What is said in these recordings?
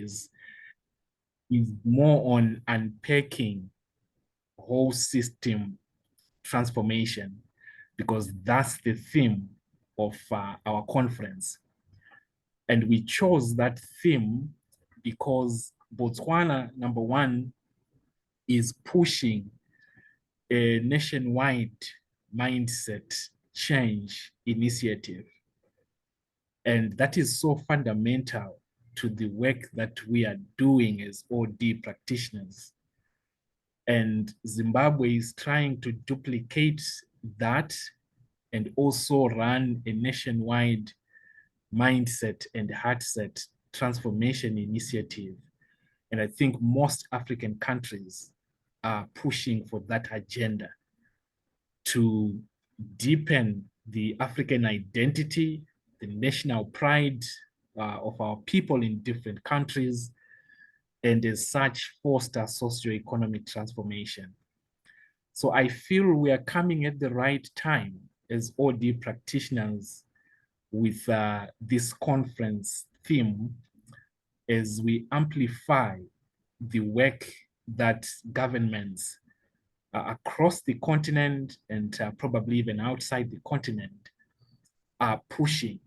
countries is more on unpacking whole system transformation, because that's the theme of our conference. And we chose that theme because Botswana, number one, is pushing a nationwide mindset change initiative. And that is so fundamental to the work that we are doing as OD practitioners. And Zimbabwe is trying to duplicate that and also run a nationwide mindset and heartset transformation initiative. And I think most African countries are pushing for that agenda to deepen the African identity, the national pride of our people in different countries, and as such foster socioeconomic transformation. So I feel we are coming at the right time as OD practitioners with this conference theme, as we amplify the work that governments across the continent and probably even outside the continent are pushing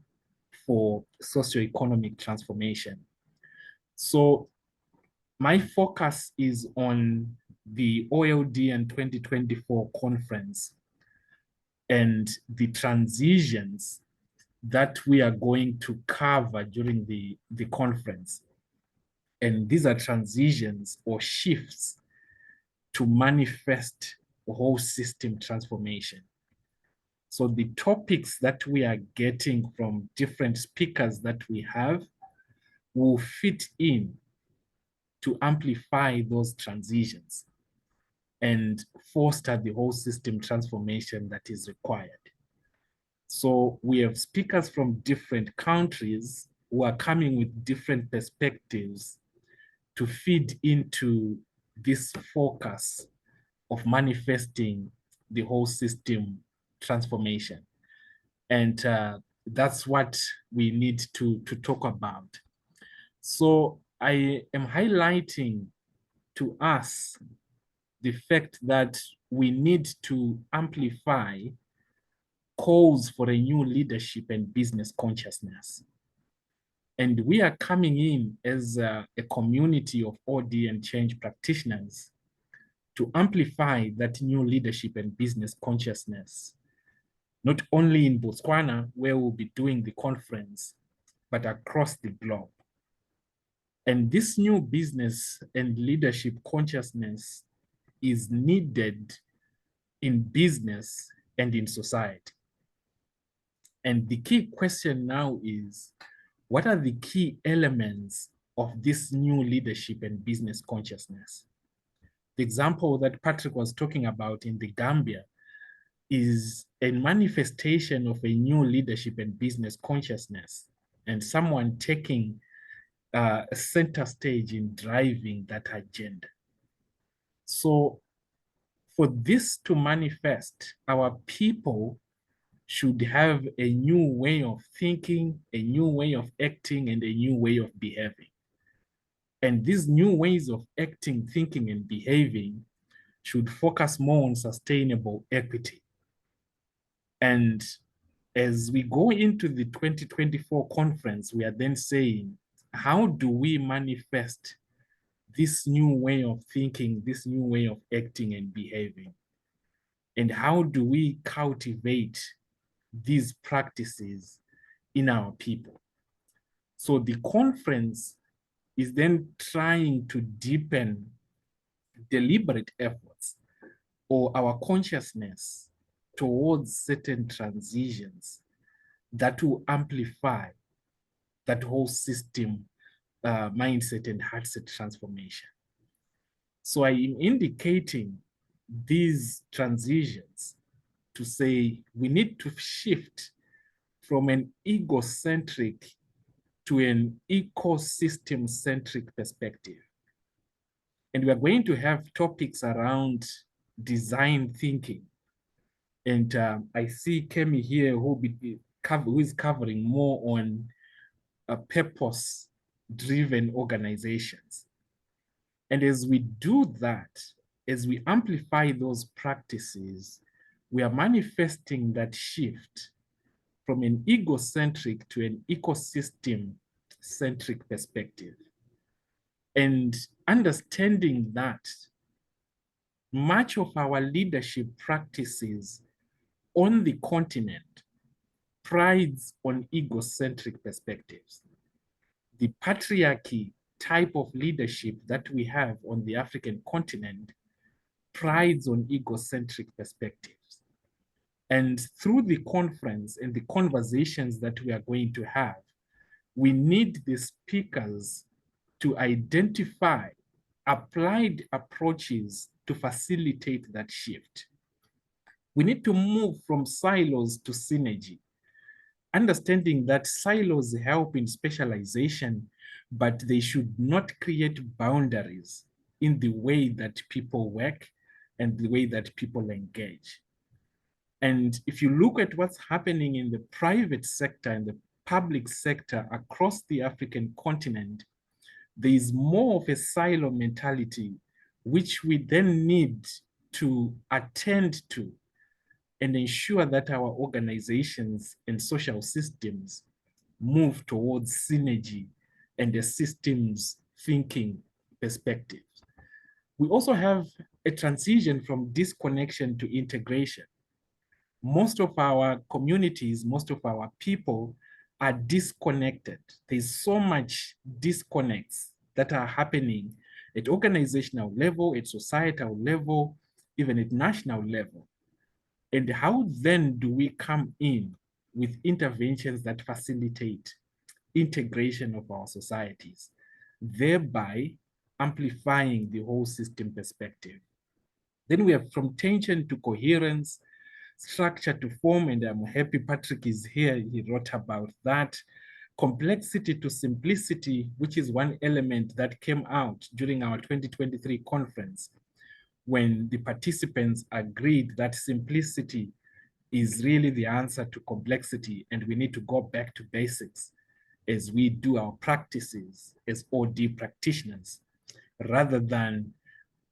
for socioeconomic transformation. So my focus is on the OLDN 2024 conference and the transitions that we are going to cover during the conference. And these are transitions or shifts to manifest whole system transformation. So the topics that we are getting from different speakers that we have will fit in to amplify those transitions and foster the whole system transformation that is required. So we have speakers from different countries who are coming with different perspectives to feed into this focus of manifesting the whole system transformation. And that's what we need to talk about. So I am highlighting to us the fact that we need to amplify calls for a new leadership and business consciousness. And we are coming in as a community of OD and change practitioners to amplify that new leadership and business consciousness, not only in Botswana, where we'll be doing the conference, but across the globe. And this new business and leadership consciousness is needed in business and in society. And the key question now is, what are the key elements of this new leadership and business consciousness? The example that Patrick was talking about in the Gambia is a manifestation of a new leadership and business consciousness, and someone taking a center stage in driving that agenda. So for this to manifest, our people should have a new way of thinking, a new way of acting, and a new way of behaving. And these new ways of acting, thinking, and behaving should focus more on sustainable equity. And as we go into the 2024 conference, we are then saying, how do we manifest this new way of thinking, this new way of acting and behaving? And how do we cultivate these practices in our people? So the conference is then trying to deepen deliberate efforts or our consciousness towards certain transitions that will amplify that whole system mindset and heartset transformation. So I am indicating these transitions to say we need to shift from an egocentric to an ecosystem-centric perspective. And we are going to have topics around design thinking. And I see Kemi here who is covering more on purpose driven organizations. And as we do that, as we amplify those practices, we are manifesting that shift from an egocentric to an ecosystem-centric perspective. And understanding that much of our leadership practices on the continent prides on egocentric perspectives. The patriarchy type of leadership that we have on the African continent prides on egocentric perspectives. And through the conference and the conversations that we are going to have, we need the speakers to identify applied approaches to facilitate that shift. We need to move from silos to synergy, understanding that silos help in specialization, but they should not create boundaries in the way that people work and the way that people engage. And if you look at what's happening in the private sector and the public sector across the African continent, there is more of a silo mentality, which we then need to attend to and ensure that our organizations and social systems move towards synergy and a systems thinking perspective. We also have a transition from disconnection to integration. Most of our communities, most of our people are disconnected. There's so much disconnects that are happening at organizational level, at societal level, even at national level. And how then do we come in with interventions that facilitate integration of our societies, thereby amplifying the whole system perspective? Then we have from tension to coherence, structure to form, and I'm happy Patrick is here. He wrote about that. Complexity to simplicity, which is one element that came out during our 2023 conference, when the participants agreed that simplicity is really the answer to complexity, and we need to go back to basics as we do our practices as OD practitioners, rather than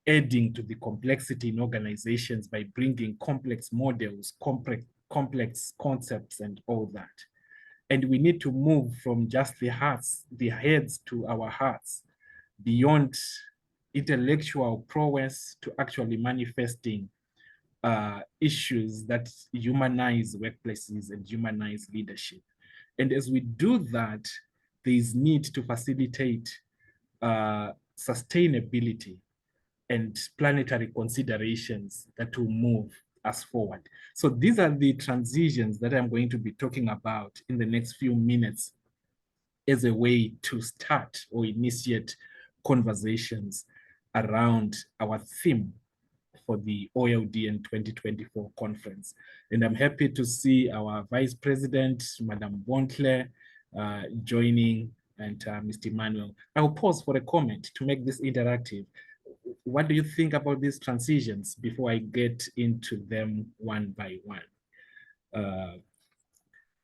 adding to the complexity in organizations by bringing complex models, complex concepts, and all that. And we need to move from just the heads to our hearts, beyond intellectual prowess to actually manifesting issues that humanize workplaces and humanize leadership. And as we do that, there is need to facilitate sustainability and planetary considerations that will move us forward. So these are the transitions that I'm going to be talking about in the next few minutes as a way to start or initiate conversations around our theme for the OLDN 2024 conference. And I'm happy to see our Vice President, Madame Bontle, joining, and Mr. Emmanuel. I will pause for a comment to make this interactive. What do you think about these transitions before I get into them one by one?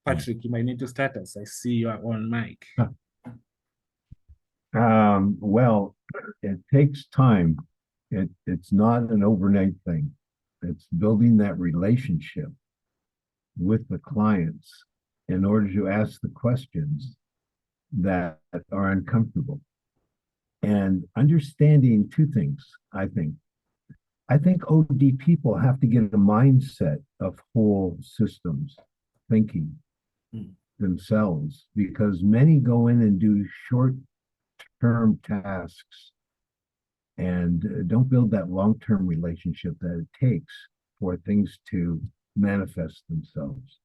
Patrick, you might need to start us. I see you are on mic. Well, it takes time. It's not an overnight thing. It's building that relationship with the clients in order to ask the questions that are uncomfortable. And understanding two things, I think. I think OD people have to get a mindset of whole systems thinking themselves, because many go in and do short-term tasks and don't build that long-term relationship that it takes for things to manifest themselves.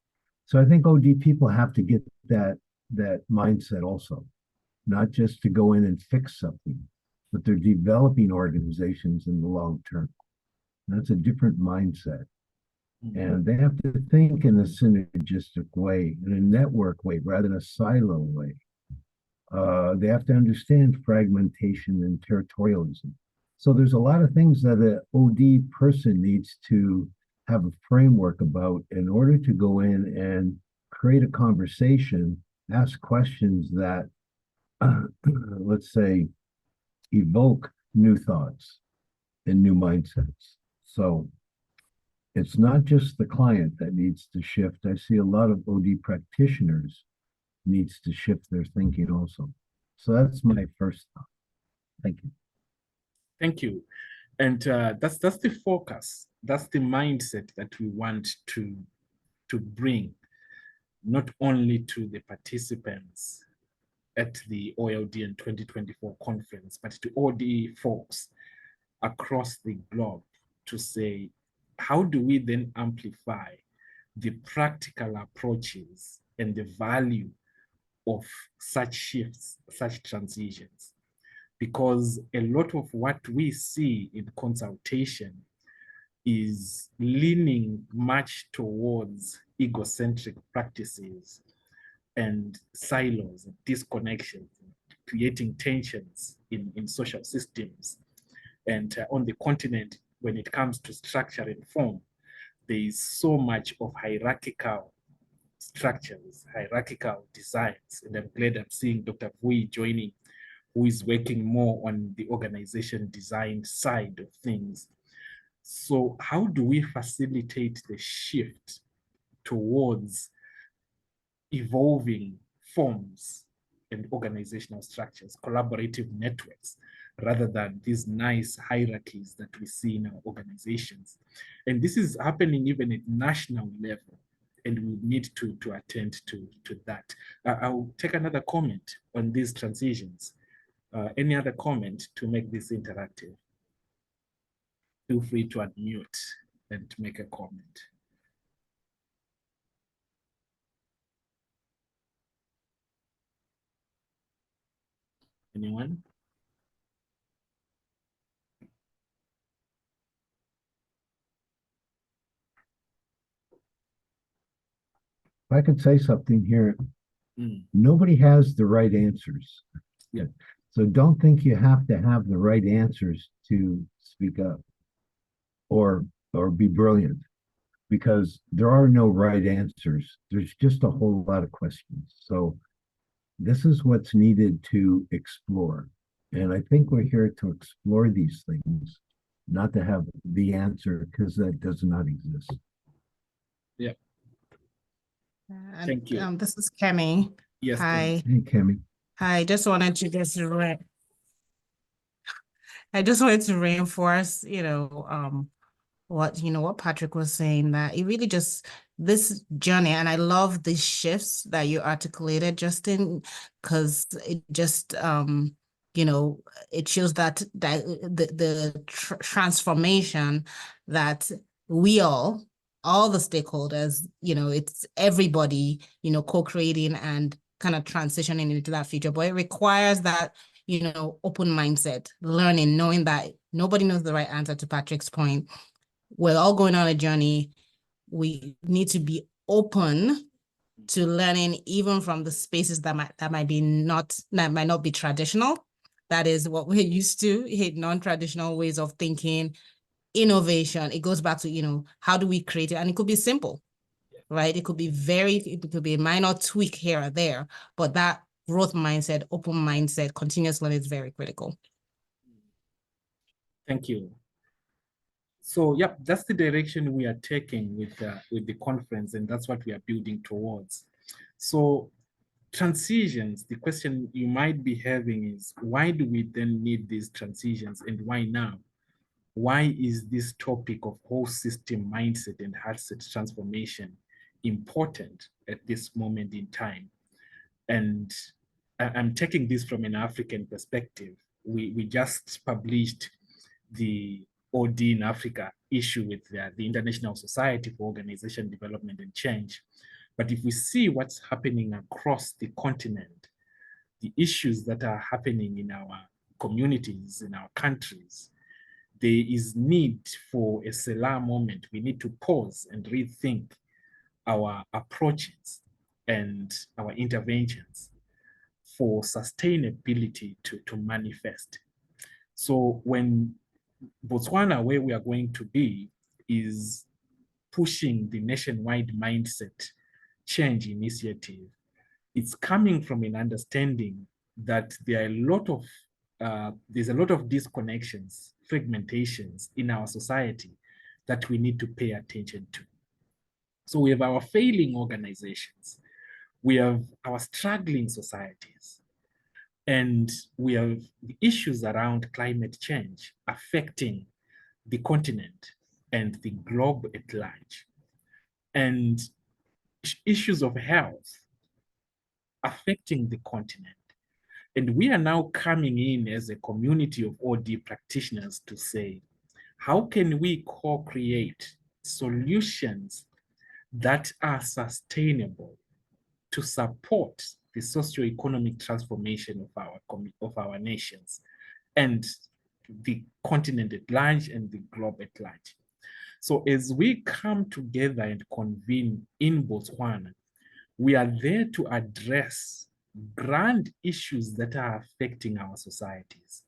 So I think OD people have to get that mindset also, not just to go in and fix something, but they're developing organizations in the long term. That's a different mindset. And they have to think in a synergistic way, in a network way, rather than a silo way. They have to understand fragmentation and territorialism. So there's a lot of things that an OD person needs to have a framework about in order to go in and create a conversation, ask questions that let's say, evoke new thoughts and new mindsets. So it's not just the client that needs to shift. I see a lot of OD practitioners needs to shift their thinking also. So that's my first thought. Thank you. Thank you. And that's the focus. That's the mindset that we want to bring, not only to the participants at the OLDN 2024 conference, but to all the folks across the globe to say, how do we then amplify the practical approaches and the value of such shifts, such transitions? Because a lot of what we see in consultation is leaning much towards egocentric practices and silos and disconnections, creating tensions in social systems. And on the continent, when it comes to structure and form, there is so much of hierarchical structures, hierarchical designs. And I'm glad I'm seeing Dr. Vui joining, who is working more on the organization design side of things. So how do we facilitate the shift towards evolving forms and organizational structures, collaborative networks, rather than these nice hierarchies that we see in our organizations? And this is happening even at national level, and we need to attend to that. I'll take another comment on these transitions. Any other comment to make this interactive? Feel free to unmute and to make a comment. Anyone? If I could say something here, nobody has the right answers. Yeah. So don't think you have to have the right answers to speak up or be brilliant, because there are no right answers. There's just a whole lot of questions. So this is what's needed to explore. And I think we're here to explore these things, not to have the answer, because that does not exist. Yeah. And, Thank you. this is Kemi. Yes. Hi. Hey, Kemi. I just wanted to reinforce, what Patrick was saying, that it really just, this journey, and I love the shifts that you articulated, Justine, because it just, it shows that the transformation that we all the stakeholders, it's everybody, co-creating and kind of transitioning into that future. But it requires that, open mindset, learning, knowing that nobody knows the right answer. To Patrick's point, we're all going on a journey. We need to be open to learning, even from the spaces that might not be traditional. That is what we're used to, non-traditional ways of thinking, innovation. It goes back to, how do we create it? And it could be simple, right? It could be a minor tweak here or there, but that growth mindset, open mindset, continuous learning is very critical. Thank you. So, yep, that's the direction we are taking with the conference, and that's what we are building towards. So, transitions, the question you might be having is, why do we then need these transitions, and why now? Why is this topic of whole system mindset and heart set transformation important at this moment in time? And I'm taking this from an African perspective. We just published the OLDN in Africa issue with the International Society for Organization Development and Change. But if we see what's happening across the continent, the issues that are happening in our communities, in our countries, there is need for a Selah moment. We need to pause and rethink our approaches and our interventions for sustainability to manifest. So when Botswana, where we are going to be, is pushing the nationwide mindset change initiative, it's coming from an understanding that there are there's a lot of disconnections, fragmentations in our society that we need to pay attention to. So we have our failing organizations, we have our struggling societies, and we have the issues around climate change affecting the continent and the globe at large, and issues of health affecting the continent. And we are now coming in as a community of OD practitioners to say, how can we co-create solutions that are sustainable to support the socio-economic transformation of our nations and the continent at large and the globe at large? So as we come together and convene in Botswana, we are there to address grand issues that are affecting our societies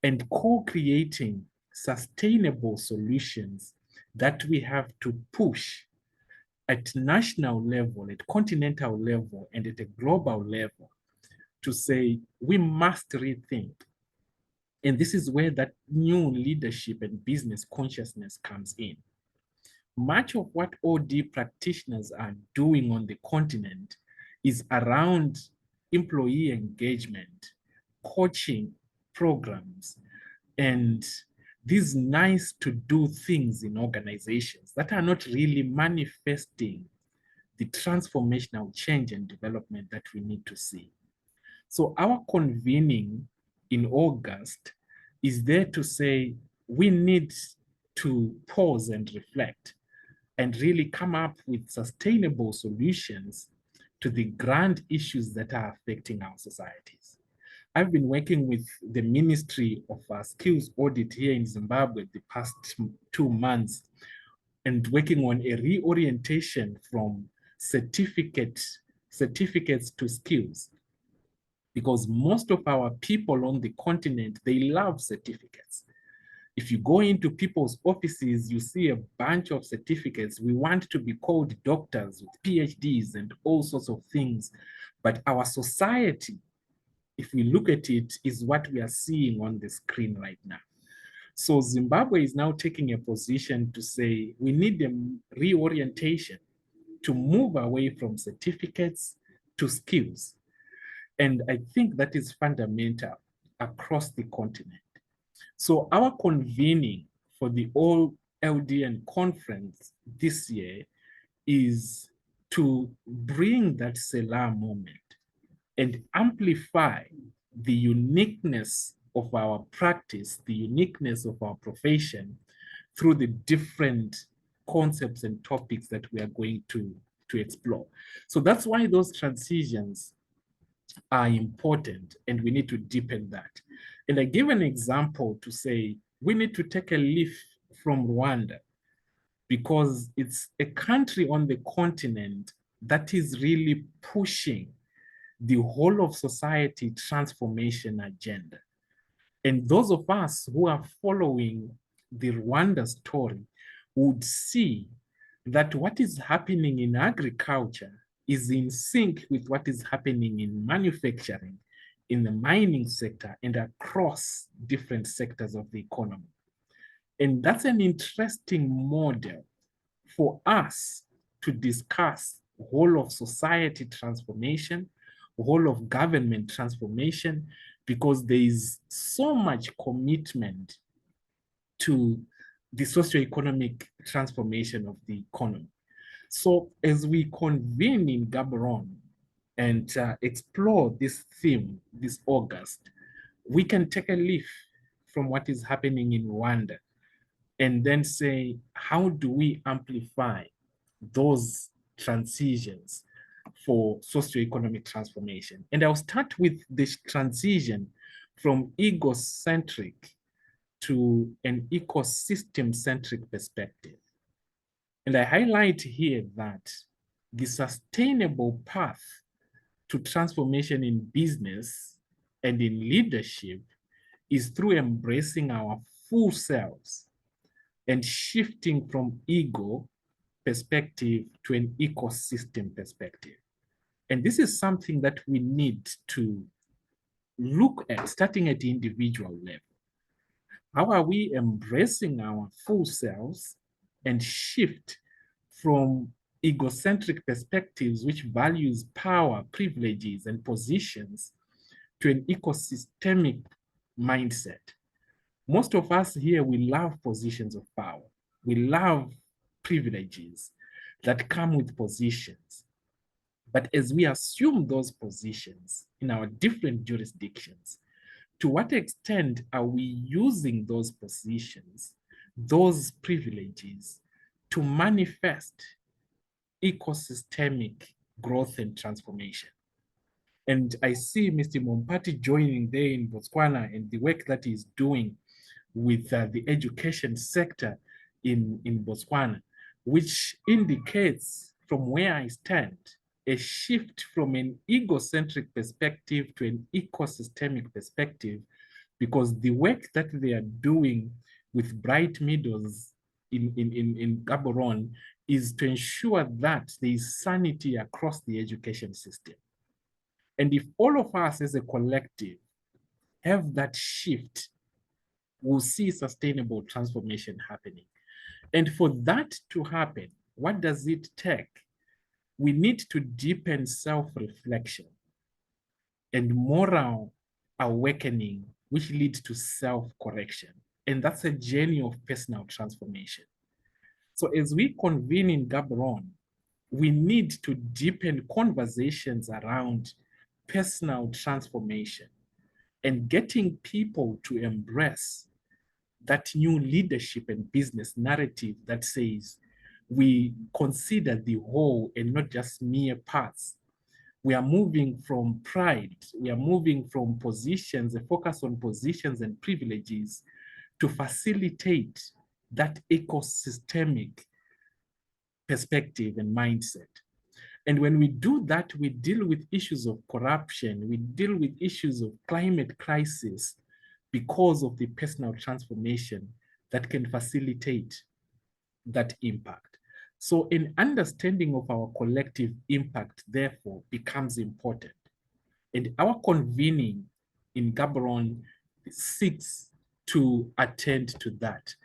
and co-creating sustainable solutions that we have to push at national level, at continental level, and at a global level to say we must rethink. And this is where that new leadership and business consciousness comes in. Much of what OD practitioners are doing on the continent is around employee engagement, coaching programs, and these nice to do things in organizations that are not really manifesting the transformational change and development that we need to see. So our convening in August is there to say we need to pause and reflect and really come up with sustainable solutions to the grand issues that are affecting our societies. I've been working with the Ministry of Skills Audit here in Zimbabwe the past 2 months and working on a reorientation from certificates to skills, because most of our people on the continent, they love certificates. If you go into people's offices, you see a bunch of certificates. We want to be called doctors with PhDs and all sorts of things. But our society, if we look at it, is what we are seeing on the screen right now. So Zimbabwe is now taking a position to say we need a reorientation to move away from certificates to skills. And I think that is fundamental across the continent. So our convening for the OLDN conference this year is to bring that Selah moment and amplify the uniqueness of our practice, the uniqueness of our profession through the different concepts and topics that we are going to explore. So that's why those transitions are important and we need to deepen that. And I give an example to say we need to take a leaf from Rwanda because it's a country on the continent that is really pushing the whole of society transformation agenda. And those of us who are following the Rwanda story would see that what is happening in agriculture is in sync with what is happening in manufacturing, in the mining sector, and across different sectors of the economy. And that's an interesting model for us to discuss whole of society transformation, whole of government transformation, because there is so much commitment to the socioeconomic transformation of the economy. So as we convene in Gaborone and explore this theme this August, we can take a leaf from what is happening in Rwanda and then say, how do we amplify those transitions for socioeconomic transformation? And I'll start with this transition from egocentric to an ecosystem-centric perspective. And I highlight here that the sustainable path to transformation in business and in leadership is through embracing our full selves and shifting from ego perspective to an ecosystem perspective. And this is something that we need to look at, starting at the individual level, how are we embracing our full selves and shift from egocentric perspectives, which values power, privileges, and positions, to an ecosystemic mindset? Most of us here, we love positions of power. We love privileges that come with positions. But as we assume those positions in our different jurisdictions, to what extent are we using those positions, those privileges, to manifest ecosystemic growth and transformation? And I see Mr. Mompati joining there in Botswana and the work that he's doing with the education sector in Botswana, which indicates, from where I stand, a shift from an egocentric perspective to an ecosystemic perspective, because the work that they are doing with Bright Meadows in Gaborone is to ensure that there is sanity across the education system. And if all of us as a collective have that shift, we'll see sustainable transformation happening. And for that to happen, what does it take? We need to deepen self-reflection and moral awakening, which leads to self-correction. And that's a journey of personal transformation. So as we convene in Gaborone, we need to deepen conversations around personal transformation and getting people to embrace that new leadership and business narrative that says we consider the whole and not just mere parts. We are moving from pride, we are moving from positions, a focus on positions and privileges, to facilitate that ecosystemic perspective and mindset. And when we do that, we deal with issues of corruption, we deal with issues of climate crisis, because of the personal transformation that can facilitate that impact. So an understanding of our collective impact, therefore, becomes important. And our convening in Gaborone seeks to attend to that.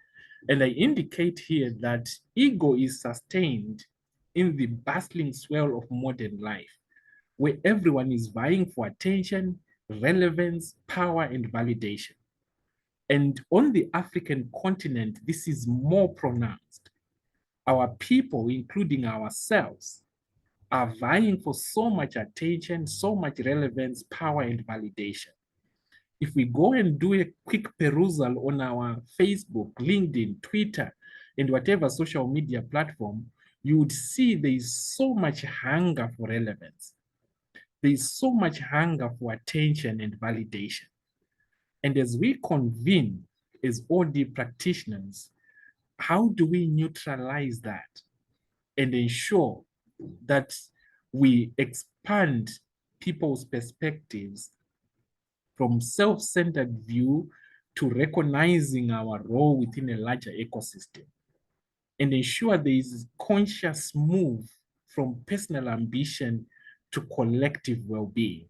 And I indicate here that ego is sustained in the bustling swell of modern life, where everyone is vying for attention, relevance, power, and validation. And on the African continent, this is more pronounced. Our people, including ourselves, are vying for so much attention, so much relevance, power, and validation. If we go and do a quick perusal on our Facebook, LinkedIn, Twitter, and whatever social media platform, you would see there is so much hunger for relevance. There is so much hunger for attention and validation. And as we convene as OD practitioners, how do we neutralize that and ensure that we expand people's perspectives from self-centered view to recognizing our role within a larger ecosystem, and ensure there is conscious move from personal ambition to collective well-being?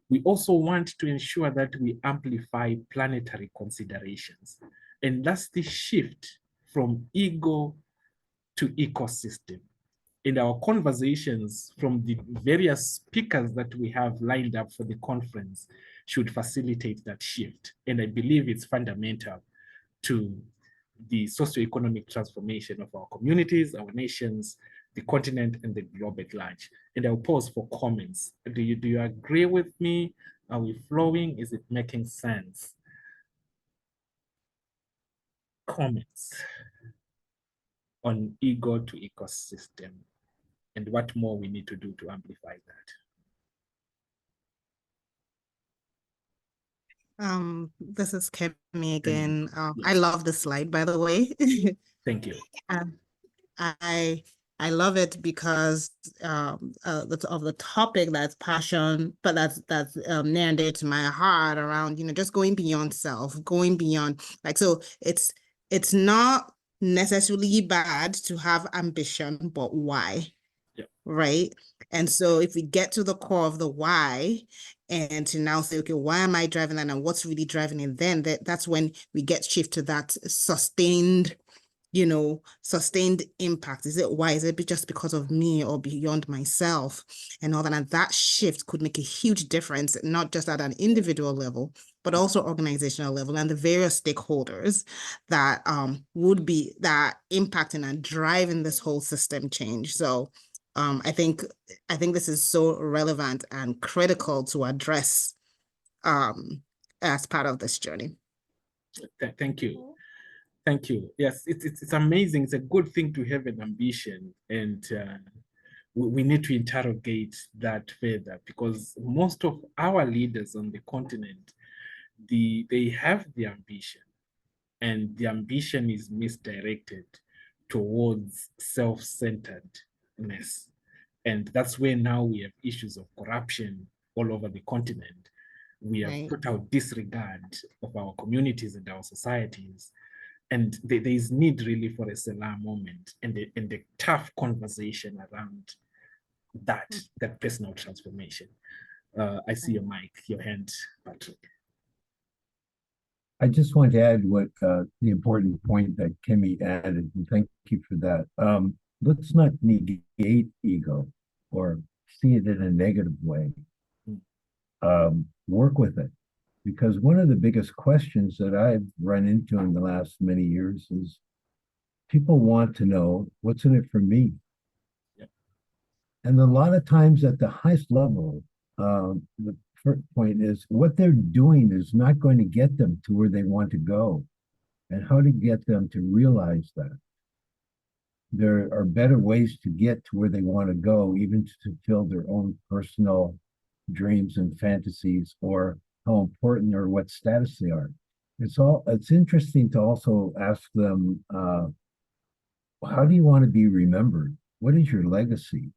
We also want to ensure that we amplify planetary considerations. And that's the shift from ego to ecosystem. In our conversations from the various speakers that we have lined up for the conference should facilitate that shift. And I believe it's fundamental to the socioeconomic transformation of our communities, our nations, the continent, and the globe at large. And I'll pause for comments. Do you agree with me? Are we flowing? Is it making sense? Comments on ego to ecosystem and what more we need to do to amplify that. This is Kemi again. I love the slide, by the way. Thank you. I love it because of the topic that's passion, but that's near and dear to my heart around, just going beyond self, going beyond, so it's not necessarily bad to have ambition, but why? Yeah. Right? And so if we get to the core of the why, and to now say, okay, why am I driving that and what's really driving it? Then that's when we get shift to that sustained, sustained impact. Is it just because of me or beyond myself and all that? And that shift could make a huge difference, not just at an individual level, but also organizational level and the various stakeholders that would be that impacting and driving this whole system change. So I think this is so relevant and critical to address as part of this journey. Thank you. Thank you. Yes, it's amazing. It's a good thing to have an ambition, and we need to interrogate that further, because most of our leaders on the continent, they have the ambition, and the ambition is misdirected towards self-centeredness. And that's where now we have issues of corruption all over the continent. We have Right. total disregard of our communities and our societies. And there is need really for a Selah moment and a tough conversation around that personal transformation. I see your mic, your hand, Patrick. I just want to add what the important point that Kemi added, and thank you for that. Let's not negate ego or see it in a negative way. Work with it, because one of the biggest questions that I've run into in the last many years is people want to know what's in it for me. Yep. And a lot of times at the highest level, the first point is what they're doing is not going to get them to where they want to go, and how to get them to realize that there are better ways to get to where they want to go, even to fulfill their own personal dreams and fantasies, or how important or what status they are. It's interesting to also ask them, how do you want to be remembered? What is your legacy?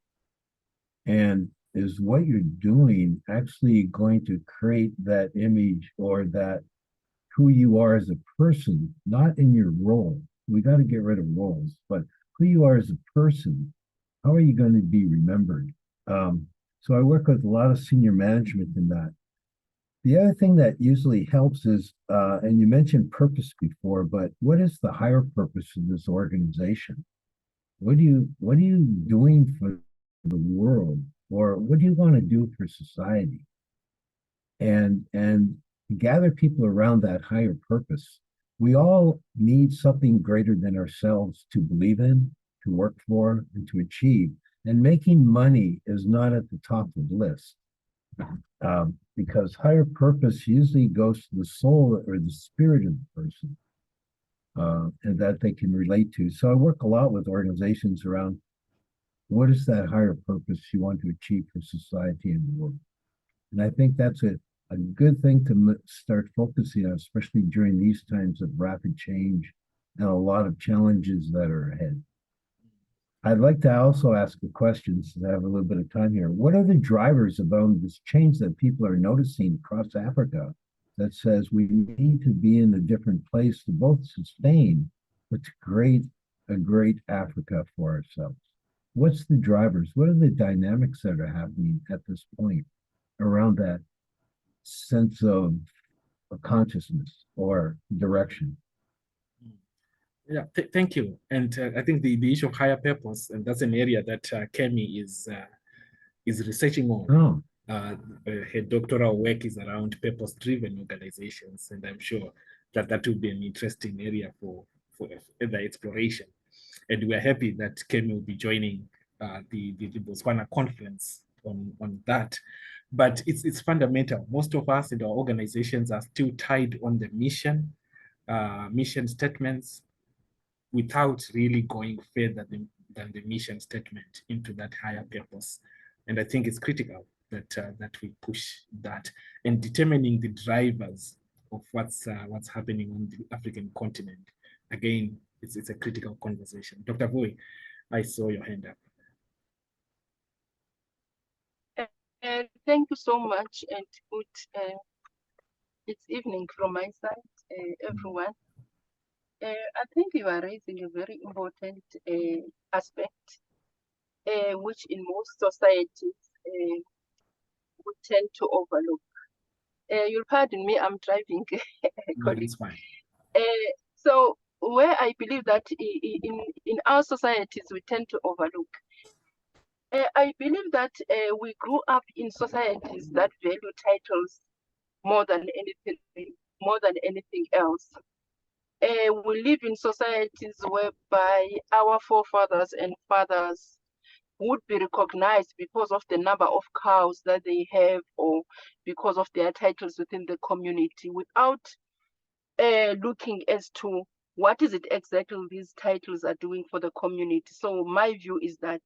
And is what you're doing actually going to create that image or that who you are as a person, not in your role? We got to get rid of roles, but who you are as a person, how are you going to be remembered? So I work with a lot of senior management in that. The other thing that usually helps is, and you mentioned purpose before, but what is the higher purpose of this organization? What are you doing for the world, or what do you want to do for society? And gather people around that higher purpose. We all need something greater than ourselves to believe in, to work for, and to achieve. And making money is not at the top of the list, because higher purpose usually goes to the soul or the spirit of the person, and that they can relate to. So I work a lot with organizations around what is that higher purpose you want to achieve for society and the world. And I think that's a good thing to start focusing on, especially during these times of rapid change and a lot of challenges that are ahead. I'd like to also ask a question, since I have a little bit of time here. What are the drivers about this change that people are noticing across Africa that says we need to be in a different place to both sustain, but to create a great Africa for ourselves? What's the drivers? What are the dynamics that are happening at this point around that sense of consciousness or direction? Yeah, thank you. And I think the issue of higher purpose, and that's an area that Kemi is researching on. Oh, Her doctoral work is around purpose-driven organizations, and I'm sure that will be an interesting area for further exploration. And we're happy that Kemi will be joining the Botswana conference on that. But it's fundamental. Most of us in our organizations are still tied on the mission statements, without really going further than the mission statement into that higher purpose. And I think it's critical that we push that, and determining the drivers of what's happening on the African continent. Again, it's a critical conversation. Dr. Vui, I saw your hand up. Thank you so much, and good it's evening from my side, everyone. I think you are raising a very important aspect, which in most societies we tend to overlook. You'll pardon me, I'm driving, No, colleague. that's fine. So where I believe that in our societies we tend to overlook. I believe that we grew up in societies that value titles more than anything else. We live in societies whereby our forefathers and fathers would be recognized because of the number of cows that they have or because of their titles within the community without looking as to what is it exactly these titles are doing for the community. So my view is that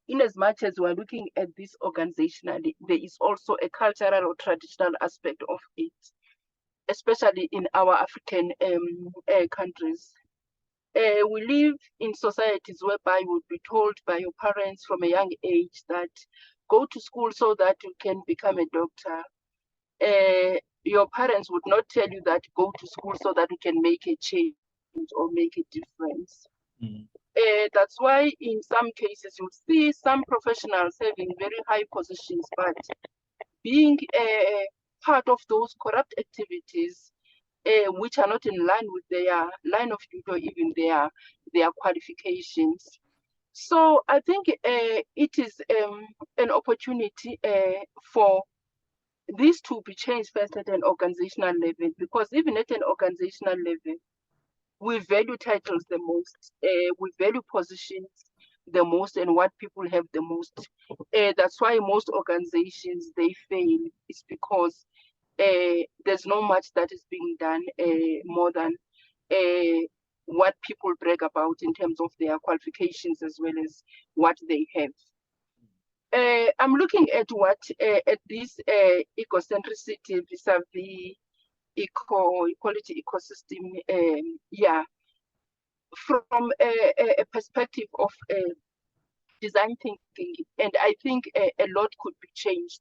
in as much as we're looking at this organizationally, there is also a cultural or traditional aspect of it, especially in our African countries. We live in societies whereby you'll be told by your parents from a young age that go to school so that you can become a doctor. Your parents would not tell you that go to school so that you can make a change or make a difference. Mm. That's why in some cases you'll see some professionals having very high positions, but being part of those corrupt activities which are not in line with their line of duty or even their qualifications. So I think it is an opportunity for this to be changed first at an organizational level, because even at an organizational level, we value titles the most, we value positions the most and what people have the most. That's why most organizations, they fail. It's because there's not much that is being done more than what people brag about in terms of their qualifications as well as what they have. I'm looking at what at this ecocentricity vis-a-vis equality ecosystem, from a perspective of design thinking, and I think a lot could be changed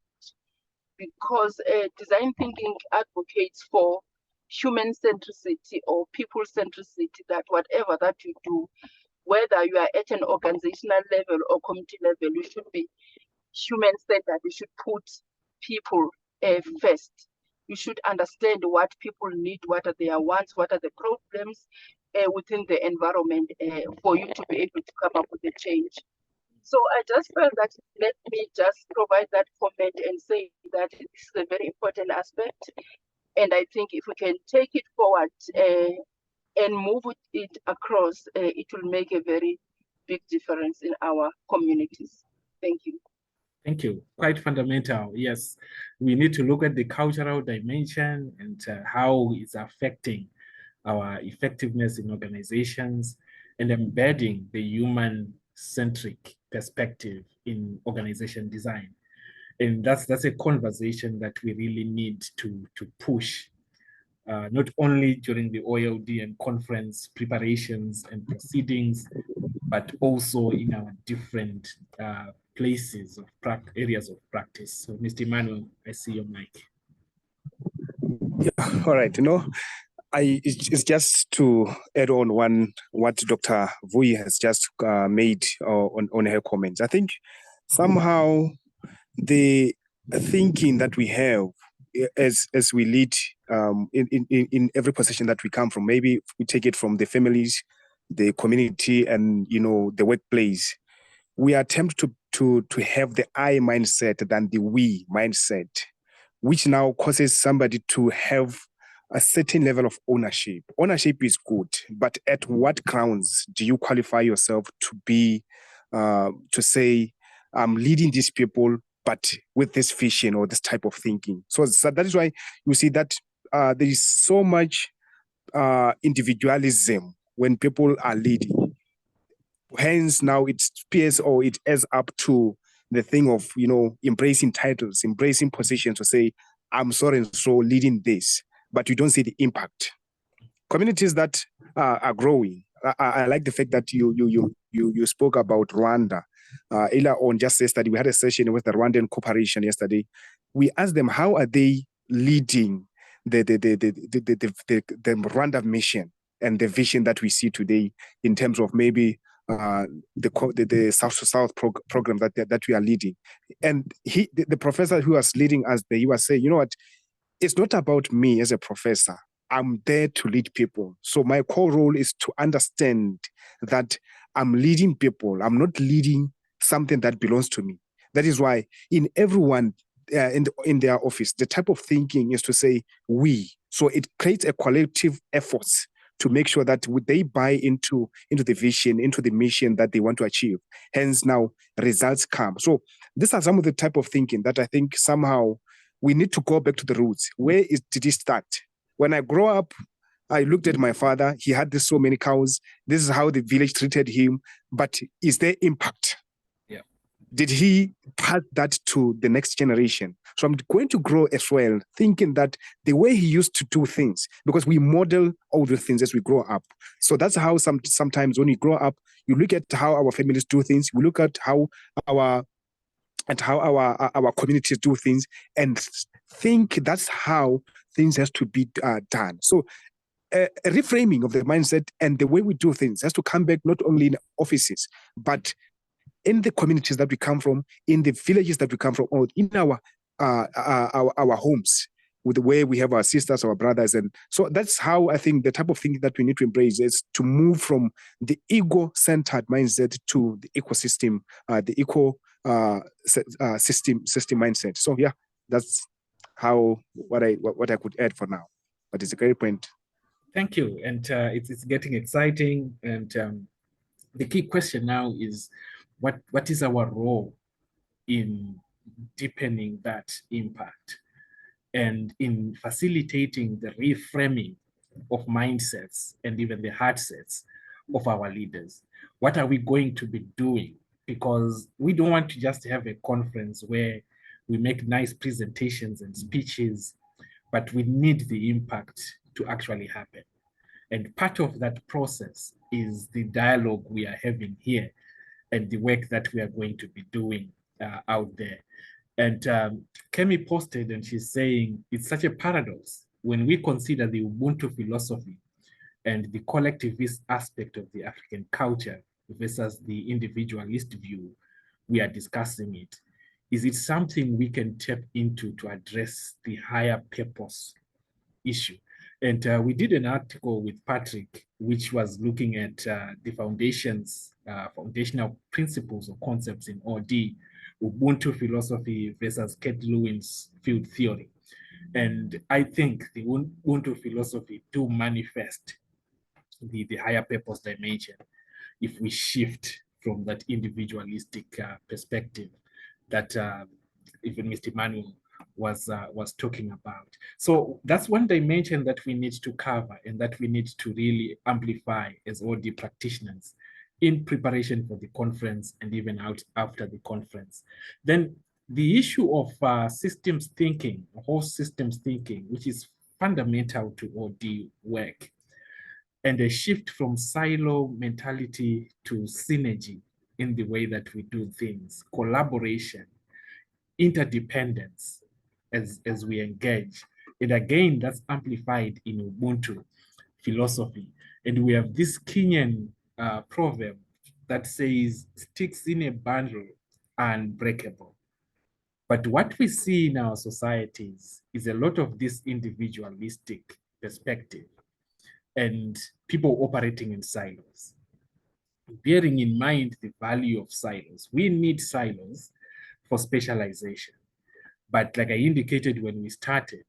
because design thinking advocates for human centricity or people centricity, that whatever that you do, whether you are at an organizational level or community level, you should be human centered. You should put people first. You should understand what people need, what are their wants, what are the problems within the environment for you to be able to come up with a change. So I just felt that let me just provide that comment and say that this is a very important aspect. And I think if we can take it forward and move it across, it will make a very big difference in our communities. Thank you. Thank you. Quite fundamental. Yes, we need to look at the cultural dimension and how it's affecting our effectiveness in organizations and embedding the human-centric perspective in organization design. And that's a conversation that we really need to push, not only during the OLDN conference preparations and proceedings, but also in our different places of areas of practice. So, Mr. Emmanuel, I see your mic. Yeah, all right. It's just to add on what Dr. Vui has just made on her comments. I think somehow the thinking that we have as we lead in every position that we come from, maybe we take it from the families, the community, and the workplace, we attempt to have the I mindset than the we mindset, which now causes somebody to have a certain level of ownership. Ownership is good, but at what grounds do you qualify yourself to be, to say, I'm leading these people, but with this vision or this type of thinking? So that is why you see that there is so much individualism when people are leading. Hence, now it appears or it adds up to the thing of, embracing titles, embracing positions to say, I'm so and so leading this, but you don't see the impact. Communities that are growing. I like the fact that you spoke about Rwanda. Earlier on, just yesterday, we had a session with the Rwandan Corporation yesterday. We asked them, how are they leading the Rwanda mission and the vision that we see today in terms of maybe the South to South program that we are leading. And the professor who was leading us there, he was saying, you know what, it's not about me as a professor. I'm there to lead people. So my core role is to understand that I'm leading people. I'm not leading something that belongs to me. That is why in everyone in their office, the type of thinking is to say we. So it creates a collective effort to make sure that they buy into the vision, into the mission that they want to achieve. Hence now results come. So these are some of the type of thinking that I think somehow we need to go back to the roots. Did it start? When I grow up, I looked at my father. He had so many cows. This is how the village treated him. But is there impact? Yeah. Did he pass that to the next generation? So I'm going to grow as well, thinking that the way he used to do things, because we model all the things as we grow up. So that's how sometimes when you grow up, you look at how our families do things. We look at how our communities do things and think that's how things has to be done. So a reframing of the mindset and the way we do things has to come back not only in offices, but in the communities that we come from, in the villages that we come from, or in our homes, with the way we have our sisters, our brothers. And so that's how I think the type of thinking that we need to embrace is to move from the ego-centered mindset to the ecosystem, the system mindset. So yeah, that's what I could add for now. But it's a great point. Thank you. And it's getting exciting. And the key question now is, what is our role in deepening that impact and in facilitating the reframing of mindsets and even the heart sets of our leaders? What are we going to be doing? Because we don't want to just have a conference where we make nice presentations and speeches, but we need the impact to actually happen. And part of that process is the dialogue we are having here and the work that we are going to be doing out there. And Kemi posted, and she's saying it's such a paradox when we consider the Ubuntu philosophy and the collectivist aspect of the African culture versus the individualist view we are discussing it. Is it something we can tap into to address the higher purpose issue? And we did an article with Patrick, which was looking at the foundational principles or concepts in OD, Ubuntu philosophy versus Kate Lewin's field theory. And I think the Ubuntu philosophy do manifest the higher purpose dimension if we shift from that individualistic perspective that even Mr. Emmanuel was talking about. So that's one dimension that we need to cover and that we need to really amplify as OD practitioners in preparation for the conference and even out after the conference. Then the issue of systems thinking, whole systems thinking, which is fundamental to OD work, and a shift from silo mentality to synergy in the way that we do things, collaboration, interdependence as we engage. And again, that's amplified in Ubuntu philosophy. And we have this Kenyan proverb that says, sticks in a bundle are unbreakable. But what we see in our societies is a lot of this individualistic perspective and people operating in silos. Bearing in mind the value of silos, we need silos for specialization. But like I indicated when we started,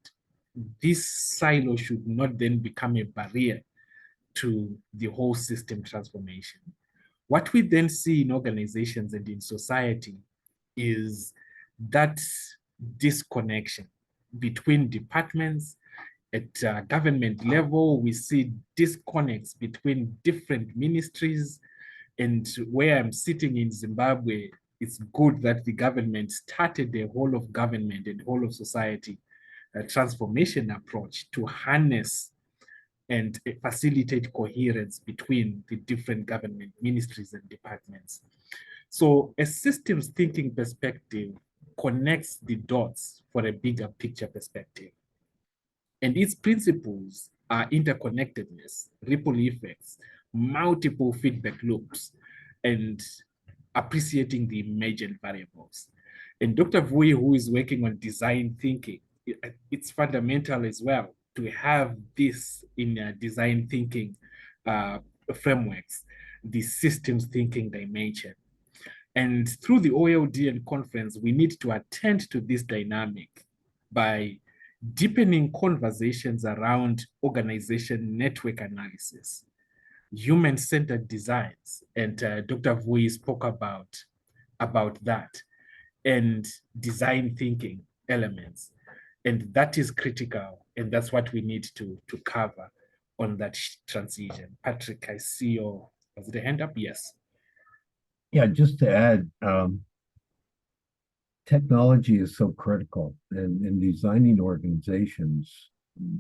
this silo should not then become a barrier to the whole system transformation. What we then see in organizations and in society is that disconnection between departments. At government level, we see disconnects between different ministries. And where I'm sitting in Zimbabwe, it's good that the government started the whole of government and whole of society transformation approach to harness and facilitate coherence between the different government ministries and departments. So a systems thinking perspective connects the dots for a bigger picture perspective. And its principles are interconnectedness, ripple effects, multiple feedback loops, and appreciating the emergent variables. And Dr. Vui, who is working on design thinking, it's fundamental as well to have this in design thinking frameworks, the systems thinking dimension. And through the OLDN conference, we need to attend to this dynamic by deepening conversations around organization network analysis, human-centered designs, and Dr. Vui spoke about that, and design thinking elements. And that is critical, and that's what we need to cover on that transition. Patrick, I see your, was it a hand up? Yes. Yeah, just to add, technology is so critical, and in designing organizations,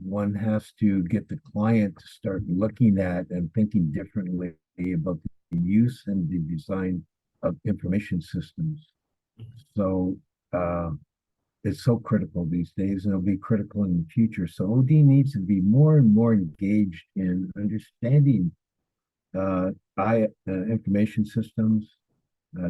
one has to get the client to start looking at and thinking differently about the use and the design of information systems. So it's so critical these days, and it'll be critical in the future. So OD needs to be more and more engaged in understanding information systems,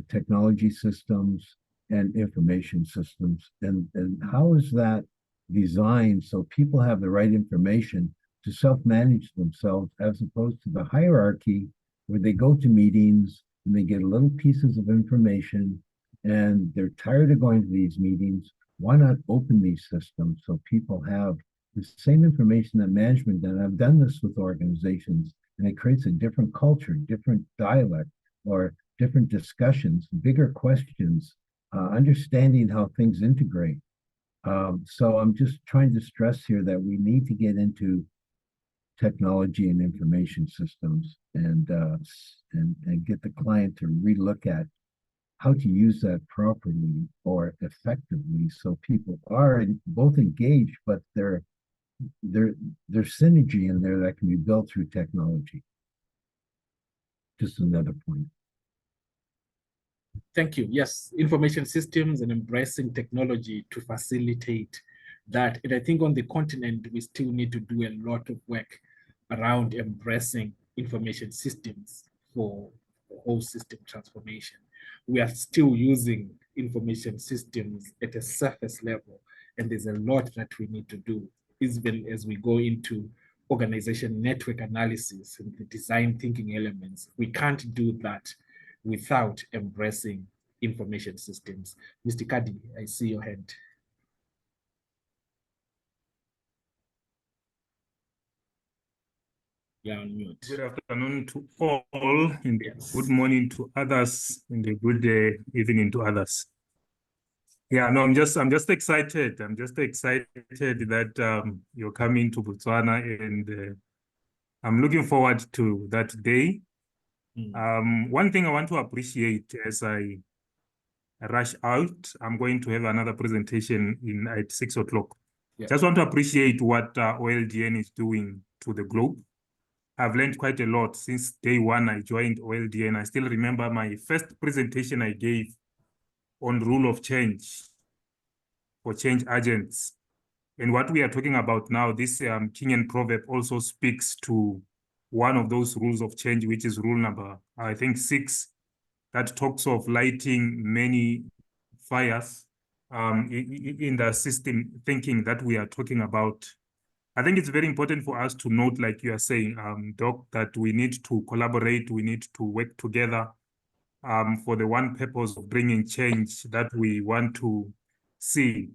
technology systems, and information systems, and how is that designed so people have the right information to self-manage themselves, as opposed to the hierarchy where they go to meetings and they get little pieces of information and they're tired of going to these meetings. Why not open these systems so people have the same information that management? And I've done this with organizations, and it creates a different culture, different dialect, or different discussions, bigger questions, understanding how things integrate. So I'm just trying to stress here that we need to get into technology and information systems, and get the client to relook at how to use that properly or effectively, so people are both engaged, but there's synergy in there that can be built through technology. Just another point. Thank you. Yes, information systems and embracing technology to facilitate that. And I think on the continent, we still need to do a lot of work around embracing information systems for whole system transformation. We are still using information systems at a surface level, and there's a lot that we need to do, even as we go into organization network analysis and the design thinking elements. We can't do that without embracing information systems. Mr. Kadi, I see your hand. You're on mute. Good afternoon to all, and yes, good morning to others, and a good evening to others. Yeah, no, I'm just excited. I'm just excited that you're coming to Botswana, and I'm looking forward to that day. One thing I want to appreciate as I rush out, I'm going to have another presentation at 6 o'clock. Yeah. Just want to appreciate what OLDN is doing to the globe. I've learned quite a lot since day one I joined OLDN. I still remember my first presentation I gave on rule of change for change agents. And what we are talking about now, this Kenyan proverb also speaks to one of those rules of change, which is rule number, I think, 6, that talks of lighting many fires in the system thinking that we are talking about. I think it's very important for us to note, like you are saying, Doc, that we need to collaborate, we need to work together for the one purpose of bringing change that we want to see.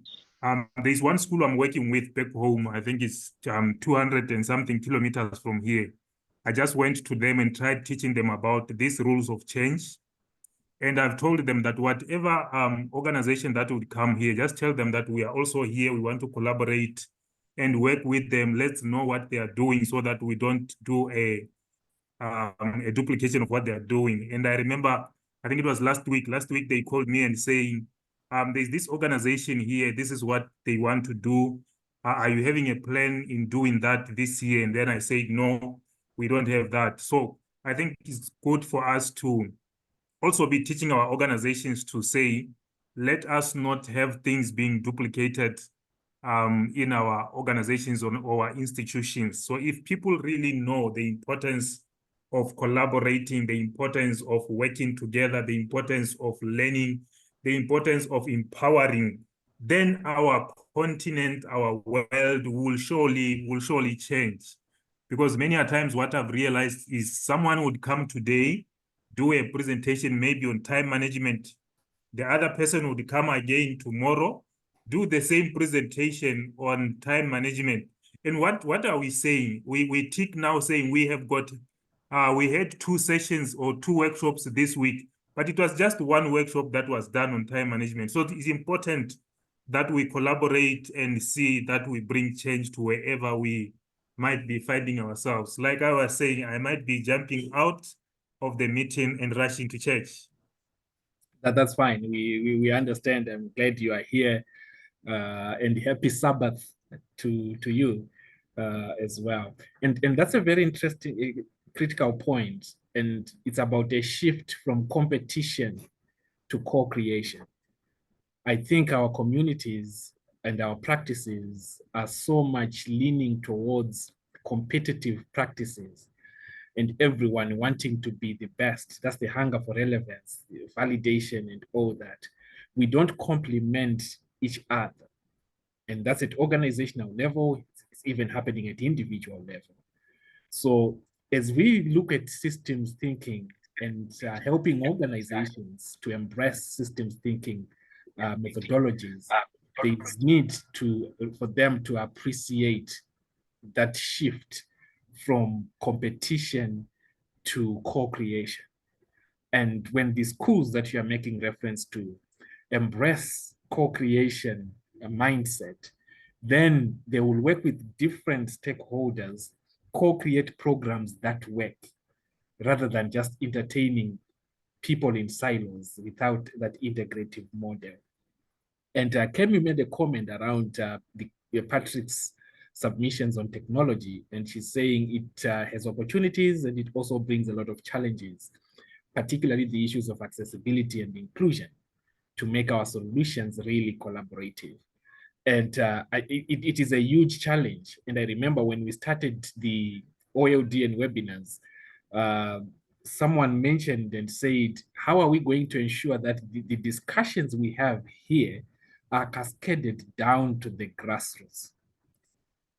There's one school I'm working with back home. I think it's 200 and something kilometers from here. I just went to them and tried teaching them about these rules of change. And I've told them that whatever organization that would come here, just tell them that we are also here. We want to collaborate and work with them. Let's know what they are doing so that we don't do a duplication of what they are doing. And I remember, I think it was last week they called me and saying, there's this organization here. This is what they want to do. Are you having a plan in doing that this year? And then I said, no, we don't have that. So I think it's good for us to also be teaching our organizations to say, let us not have things being duplicated in our organizations or our institutions. So if people really know the importance of collaborating, the importance of working together, the importance of learning, the importance of empowering, then our continent, our world will surely change. Because many a times what I've realized is someone would come today, do a presentation maybe on time management. The other person would come again tomorrow, do the same presentation on time management. And what are we saying? We tick now saying we have got, we had 2 sessions or 2 workshops this week, but it was just 1 workshop that was done on time management. So it's important that we collaborate and see that we bring change to wherever we might be finding ourselves. Like I was saying, I might be jumping out of the meeting and rushing to church. That's fine. We understand. I'm glad you are here, and happy Sabbath to you as well. And that's a very interesting, critical point. And it's about a shift from competition to co-creation. I think our communities and our practices are so much leaning towards competitive practices and everyone wanting to be the best. That's the hunger for relevance, validation, and all that. We don't complement each other. And that's at organizational level, it's even happening at individual level. So as we look at systems thinking and helping organizations to embrace systems thinking methodologies, there's need for them to appreciate that shift from competition to co-creation. And when the schools that you are making reference to embrace co-creation mindset, then they will work with different stakeholders, co-create programs that work, rather than just entertaining people in silos without that integrative model. And Kemi made a comment around Patrick's submissions on technology, and she's saying it has opportunities and it also brings a lot of challenges, particularly the issues of accessibility and inclusion, to make our solutions really collaborative. And it is a huge challenge. And I remember when we started the OLDN webinars, someone mentioned and said, how are we going to ensure that the discussions we have here are cascaded down to the grassroots?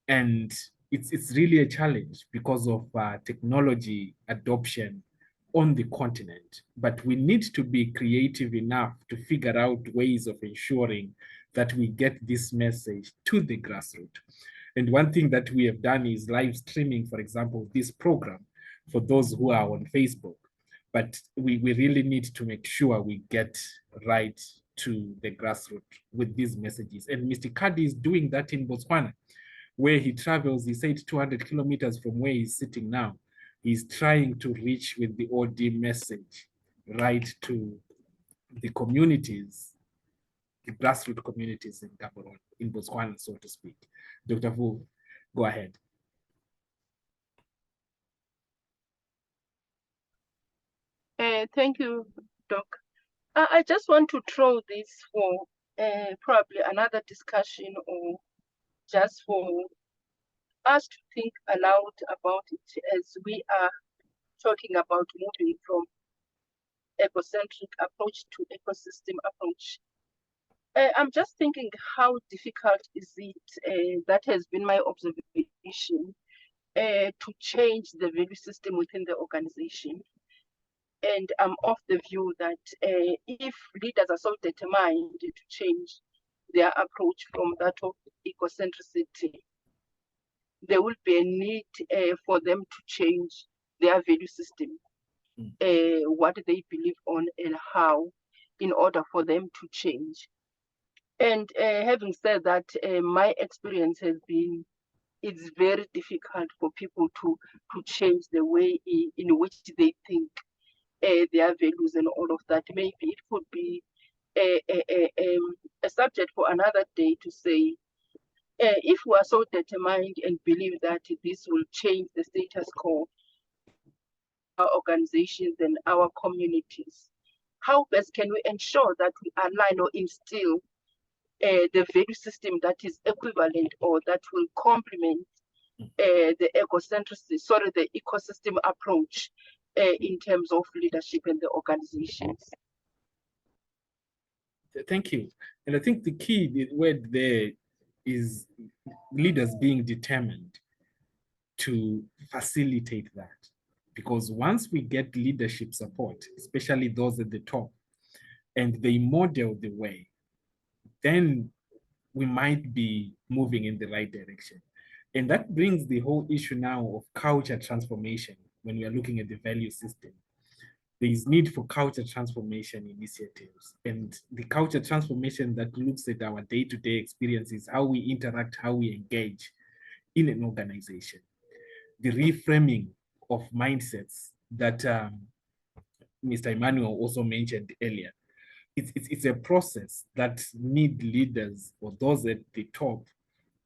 And it's really a challenge because of technology adoption on the continent. But we need to be creative enough to figure out ways of ensuring that we get this message to the grassroots. And one thing that we have done is live streaming, for example, this program for those who are on Facebook. But we really need to make sure we get right to the grassroots with these messages. And Mr. Kadi is doing that in Botswana, where he travels, he said 200 kilometers from where he's sitting now. He's trying to reach with the OD message right to the communities, the grassroots communities in Gaborone, in Botswana, so to speak. Dr. Vu, go ahead. Thank you, Doc. I just want to throw this for probably another discussion, or just for us to think aloud about it as we are talking about moving from ecocentric approach to ecosystem approach. I'm just thinking, how difficult is it, that has been my observation, to change the value system within the organization. And I'm of the view that if leaders are so determined to change their approach from that of ecocentricity, there will be a need for them to change their value system, what they believe on and how, in order for them to change. And having said that, my experience has been, it's very difficult for people to change the way in which they think, their values and all of that. Maybe it could be a subject for another day to say, if we are so determined and believe that this will change the status quo, our organizations and our communities, how best can we ensure that we align or instill the value system that is equivalent or that will complement the the ecosystem approach in terms of leadership in the organizations. Thank you. And I think the key word there is leaders being determined to facilitate that. Because once we get leadership support, especially those at the top, and they model the way, then we might be moving in the right direction. And that brings the whole issue now of culture transformation when we are looking at the value system. There is need for culture transformation initiatives, and the culture transformation that looks at our day-to-day experiences, how we interact, how we engage in an organization. The reframing of mindsets that Mr. Emmanuel also mentioned earlier. It's a process that need leaders or those at the top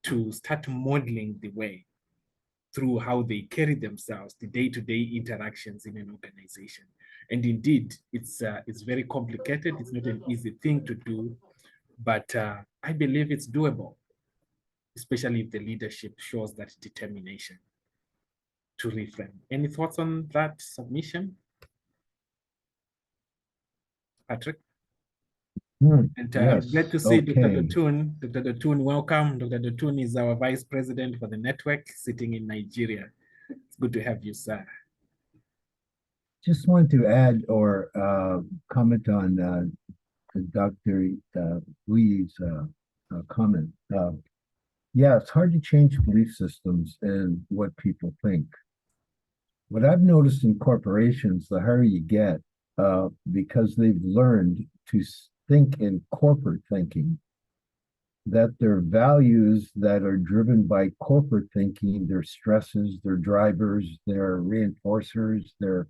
to start modeling the way through how they carry themselves, the day-to-day interactions in an organization. And indeed, it's very complicated. It's not an easy thing to do, but I believe it's doable, especially if the leadership shows that determination to reframe. Any thoughts on that submission? Patrick? And Yes, glad to see Dr. okay. Dotun. Dr. Dotun, welcome. Dr. Dotun is our vice president for the network sitting in Nigeria. It's good to have you, sir. Just want to add or comment on Dr. Lee's comment. Yeah, it's hard to change belief systems and what people think. What I've noticed in corporations, the higher you get, because they've learned to think in corporate thinking, that their values that are driven by corporate thinking, their stresses, their drivers, their reinforcers, their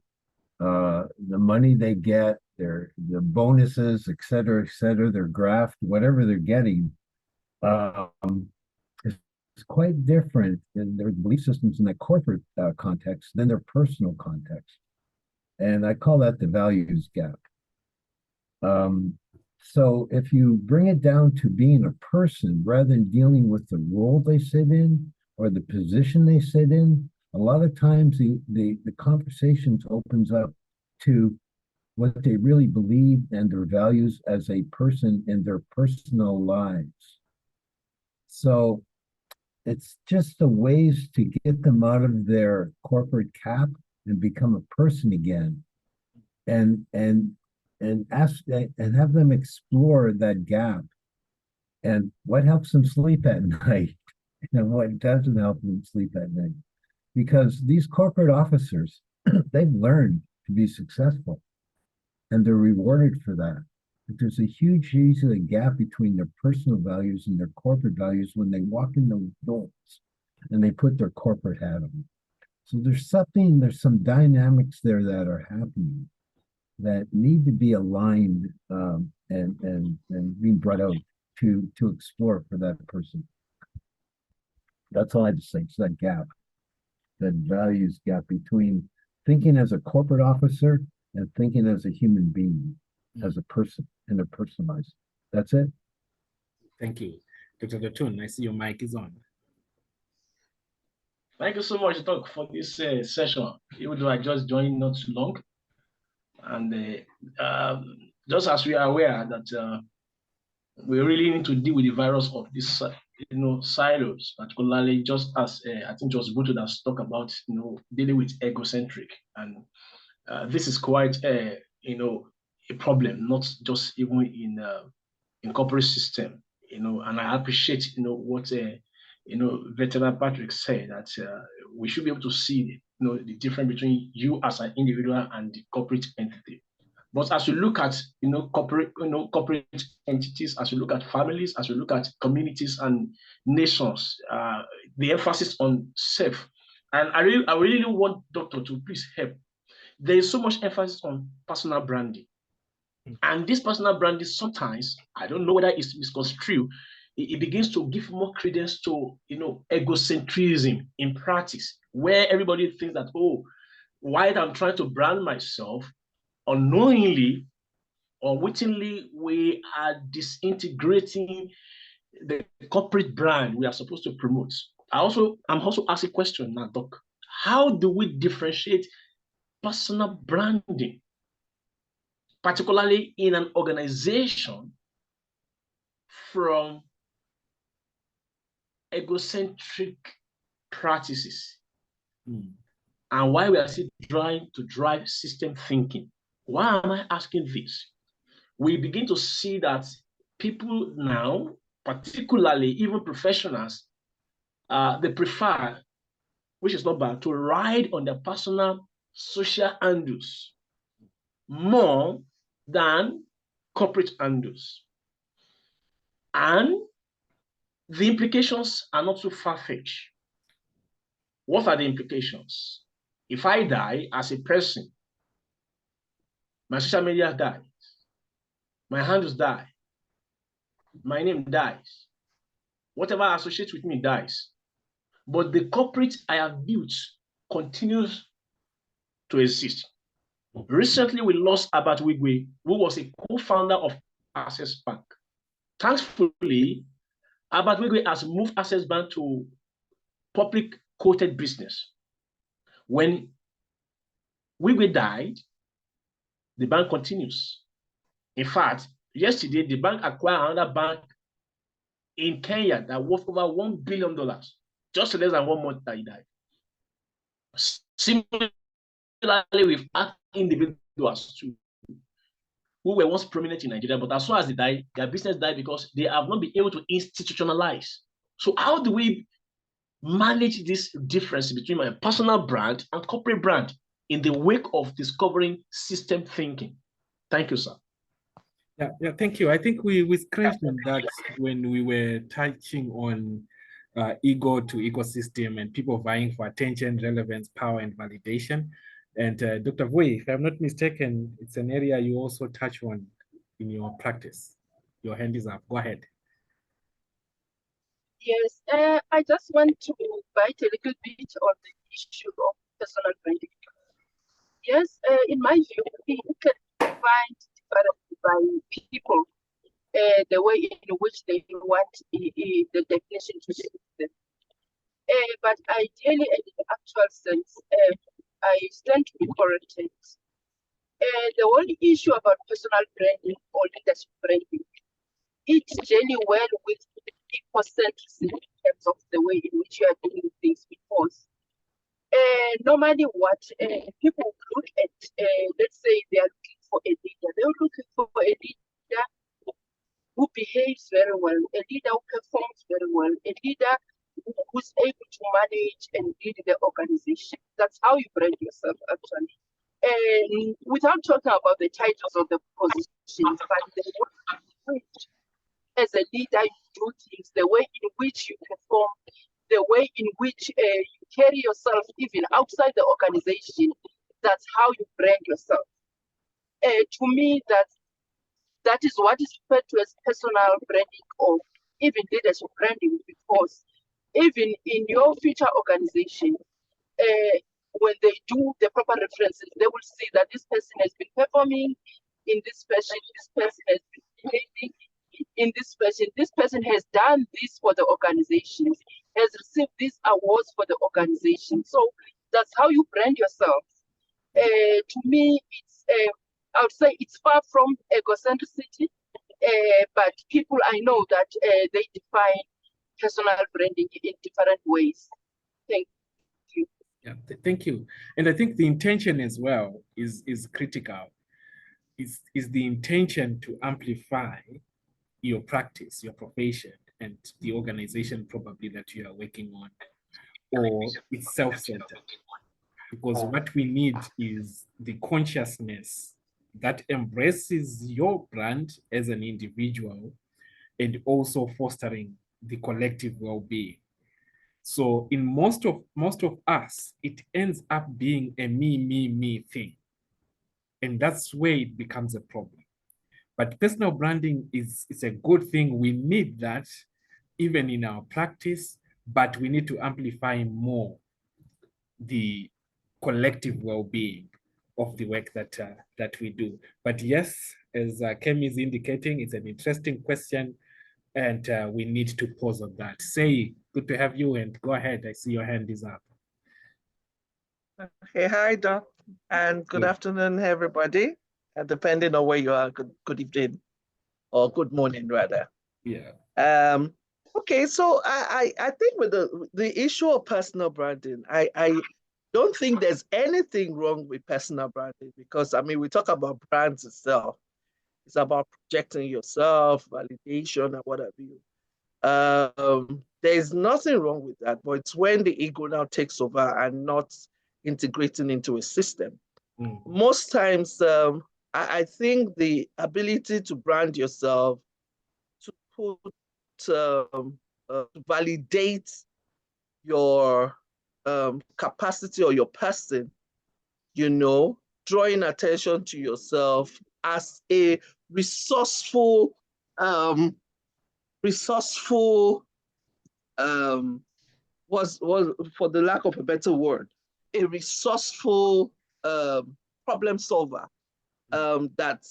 the money they get, the bonuses, et cetera, their graft, whatever they're getting, is quite different in their belief systems in the corporate context than their personal context. And I call that the values gap. So if you bring it down to being a person rather than dealing with the role they sit in or the position they sit in, a lot of times the conversations opens up to what they really believe and their values as a person in their personal lives. So it's just the ways to get them out of their corporate cap and become a person again, and ask and have them explore that gap and what helps them sleep at night and what doesn't help them sleep at night. Because these corporate officers, they've learned to be successful and they're rewarded for that. But there's a huge usually gap between their personal values and their corporate values when they walk in those doors and they put their corporate hat on. So there's some dynamics there that are happening that need to be aligned and being brought out to explore for that person. That's all I have to say. It's that gap, that values gap between thinking as a corporate officer and thinking as a human being, as a person, in a personalized. That's it. Thank you. Dr. Dotun, I see your mic is on. Thank you so much, Doc, for this session. Even though I just joined not too long. And just as we are aware that we really need to deal with the virus of this, silos, particularly just as I think just Buto has talked about, dealing with egocentric. And this is quite, a problem, not just even in corporate system, and I appreciate, what, Veteran Patrick said, that we should be able to see, the difference between you as an individual and the corporate entity. But as you look at, corporate entities, as you look at families, as you look at communities and nations, the emphasis on self. And I really want Doctor to please help. There is so much emphasis on personal branding. And this personal branding sometimes, I don't know whether it's misconstrued, it begins to give more credence to, egocentrism in practice, where everybody thinks that, oh, while I'm trying to brand myself, unknowingly or wittingly, we are disintegrating the corporate brand we are supposed to promote. I'm also asking a question now, Doc. How do we differentiate personal branding, particularly in an organization, from egocentric practices? And why we are still trying to drive system thinking? Why am I asking this? We begin to see that people now, particularly even professionals, they prefer, which is not bad, to ride on their personal social handles more than corporate handles. And the implications are not too far-fetched. What are the implications? If I die as a person, my social media dies, my handles die, my name dies, whatever associates with me dies. But the corporate I have built continues to exist. Recently, we lost Albert Wigwe, who was a co-founder of Access Bank. Thankfully, Albert Wigwe has moved Access Bank to public quoted business. When Wigwe died, the bank continues. In fact, yesterday, the bank acquired another bank in Kenya that worth over $1 billion, just less than 1 month that he died. Similarly, with other individuals too, who were once prominent in Nigeria, but as soon as they died, their business died because they have not been able to institutionalize. So how do we manage this difference between my personal brand and corporate brand in the wake of discovering system thinking? Thank you, sir. Yeah, thank you. I think we scratched on that when we were touching on ego to ecosystem and people vying for attention, relevance, power, and validation. And Dr. Vui, if I'm not mistaken, it's an area you also touch on in your practice. Your hand is up. Go ahead. Yes, I just want to bite a little bit on the issue of personal branding. Yes, in my view, you can find different by people the way in which they want the definition to suit them. But ideally, in the actual sense, I stand to be corrected. The only issue about personal branding or leadership branding, it's really well with ecocentrism in terms of the way in which you are doing things, because normally what people look at, let's say they are looking for a leader, they're looking for a leader who behaves very well, a leader who performs very well, a leader who's able to manage and lead the organization. That's how you brand yourself, actually. And without talking about the titles of the positions, but the way as a leader you do things, the way in which you perform, the way in which you carry yourself even outside the organization, that's how you brand yourself. To me, that is what is referred to as personal branding or even leadership branding, because even in your future organization, when they do the proper references, they will see that this person has been performing in this fashion, this person has been behaving in this person has done this for the organization, has received these awards for the organization. So that's how you brand yourself. To me, it's I would say it's far from egocentricity, but people I know that they define personal branding in different ways. Thank you. Yeah, thank you. And I think the intention as well is critical. Is the intention to amplify your practice, your profession, and the organization probably that you are working on, or it's self-centered? Because what we need is the consciousness that embraces your brand as an individual and also fostering the collective well-being. So in most of us, it ends up being a me thing. And that's where it becomes a problem. But personal branding is a good thing. We need that even in our practice, but we need to amplify more the collective well-being of the work that we do. But yes, as Kemi is indicating, it's an interesting question. And we need to pause on that. Say, good to have you, and go ahead. I see your hand is up. Hey, hi, Doc, and good afternoon, everybody. Depending on where you are, good evening or good morning, rather. Yeah. Okay, so I think with the issue of personal branding, I don't think there's anything wrong with personal branding, because I mean, we talk about brands itself. It's about projecting yourself, validation, and what have you. There's nothing wrong with that, but it's when the ego now takes over and not integrating into a system. Most times, I think the ability to brand yourself, to put, to validate your capacity or your person, you know, drawing attention to yourself as a resourceful, was for the lack of a better word, a resourceful problem solver that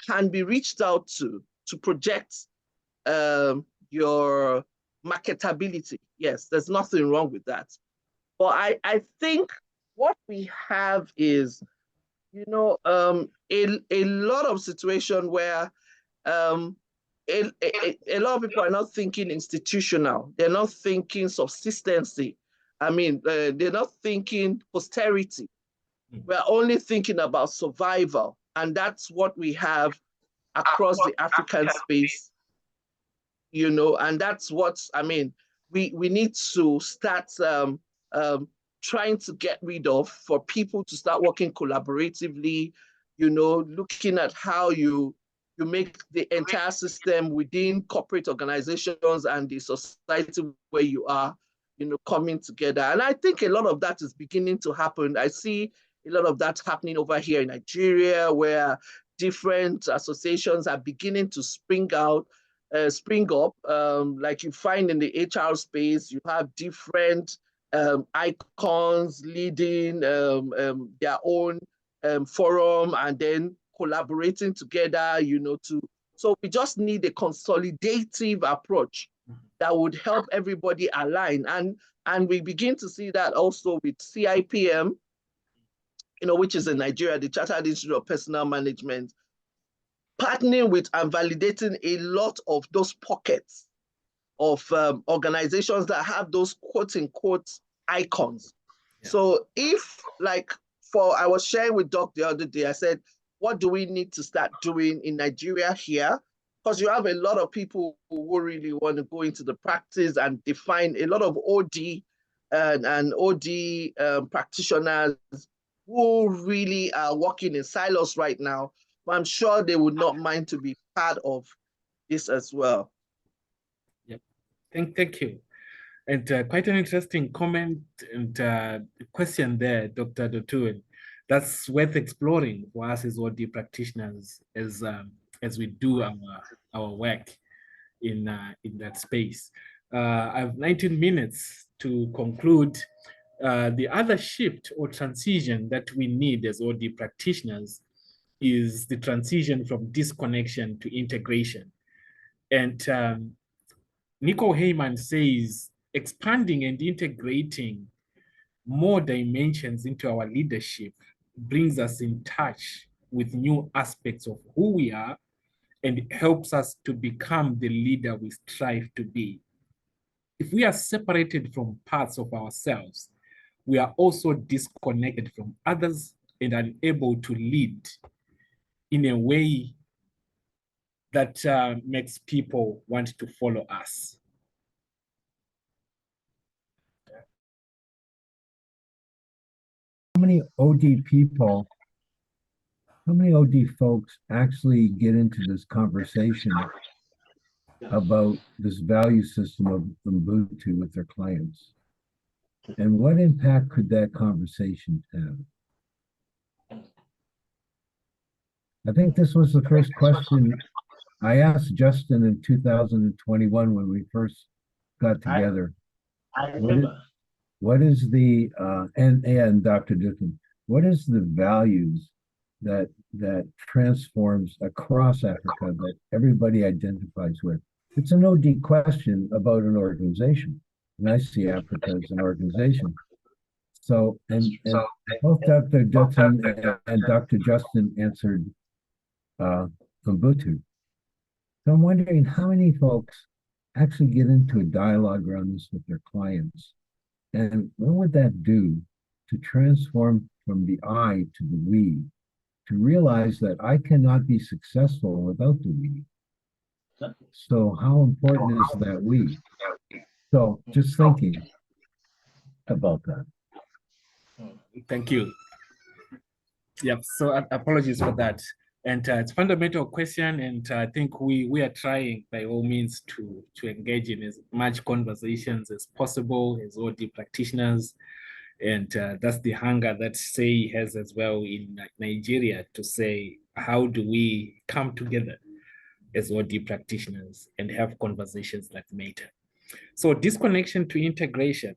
can be reached out to project your marketability. Yes, there's nothing wrong with that. But I think what we have is, you know, a lot of situation where a lot of people are not thinking institutional. They're not thinking subsistency. I mean, they're not thinking posterity. We're only thinking about survival. And that's what we have across the African space, you know, and that's what, I mean, we need to start trying to get rid of, for people to start working collaboratively, you know, looking at how you make the entire system within corporate organizations and the society where you are, you know, coming together. And I think a lot of that is beginning to happen. I see a lot of that happening over here in Nigeria, where different associations are beginning to spring up. Like you find in the HR space, you have different icons leading their own forum, and then collaborating together, you know, so we just need a consolidative approach that would help everybody align. And we begin to see that also with CIPM, you know, which is in Nigeria, the Chartered Institute of Personnel Management, partnering with and validating a lot of those pockets of organizations that have those quote unquote icons. Yeah. So if, like, I was sharing with Doc the other day, I said, what do we need to start doing in Nigeria here? Because you have a lot of people who really want to go into the practice and define a lot of OD and OD practitioners who really are working in silos right now. But I'm sure they would not mind to be part of this as well. Yep. Thank you. And quite an interesting comment and question there, Dr. Dotun. That's worth exploring for us as OD practitioners as we do our work in that space. I have 19 minutes to conclude. The other shift or transition that we need as OD practitioners is the transition from disconnection to integration. And Nico Heyman says, expanding and integrating more dimensions into our leadership brings us in touch with new aspects of who we are and helps us to become the leader we strive to be. If we are separated from parts of ourselves, we are also disconnected from others and unable to lead in a way that makes people want to follow us. How many OD folks actually get into this conversation about this value system of Ubuntu with their clients? And what impact could that conversation have? I think this was the first question I asked Justin in 2021 when we first got together. I remember. What is the and Dr. Dutton, what is the values that transforms across Africa that everybody identifies with? It's an OD question about an organization. And I see Africa as an organization. So, and both Dr. Justine and Dr. Justin answered Ubuntu. So I'm wondering how many folks actually get into a dialogue around this with their clients. And what would that do to transform from the I to the we, to realize that I cannot be successful without the we. So how important is that we? So just thinking about that. Thank you. Yep. So apologies for that. And it's a fundamental question, and I think we are trying by all means to engage in as much conversations as possible as OD practitioners. And that's the hunger that SEI has as well in Nigeria, to say, how do we come together as OD practitioners and have conversations that matter? So disconnection to integration.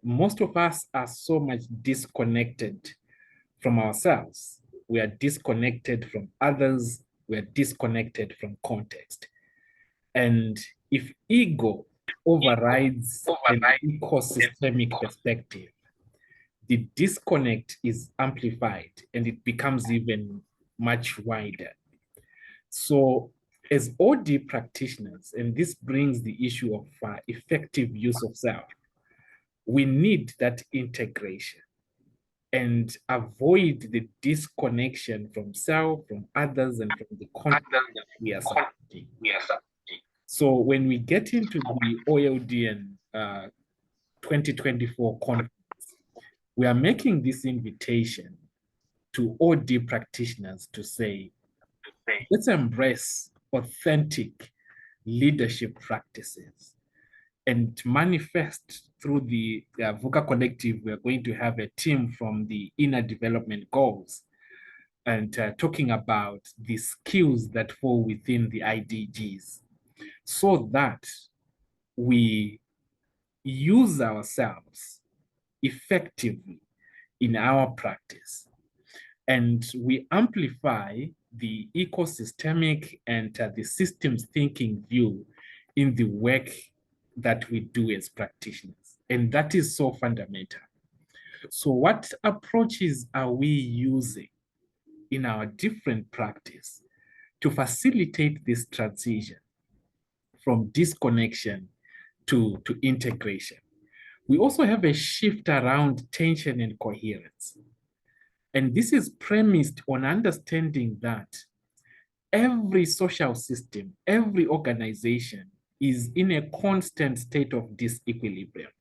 Most of us are so much disconnected from ourselves. We are disconnected from others. We are disconnected from context. And if ego overrides an ecosystemic perspective, the disconnect is amplified and it becomes even much wider. So as OD practitioners, and this brings the issue of effective use of self, we need that integration and avoid the disconnection from self, from others, and from the context that we are supporting. So when we get into the OLDN 2024 conference, we are making this invitation to OD practitioners to say, let's embrace authentic leadership practices and manifest through the VUCA Collective. We are going to have a team from the Inner Development Goals and talking about the skills that fall within the IDGs, so that we use ourselves effectively in our practice and we amplify the ecosystemic and the systems thinking view in the work that we do as practitioners. And that is so fundamental. So what approaches are we using in our different practice to facilitate this transition from disconnection to integration? We also have a shift around tension and coherence. And this is premised on understanding that every social system, every organization is in a constant state of disequilibrium.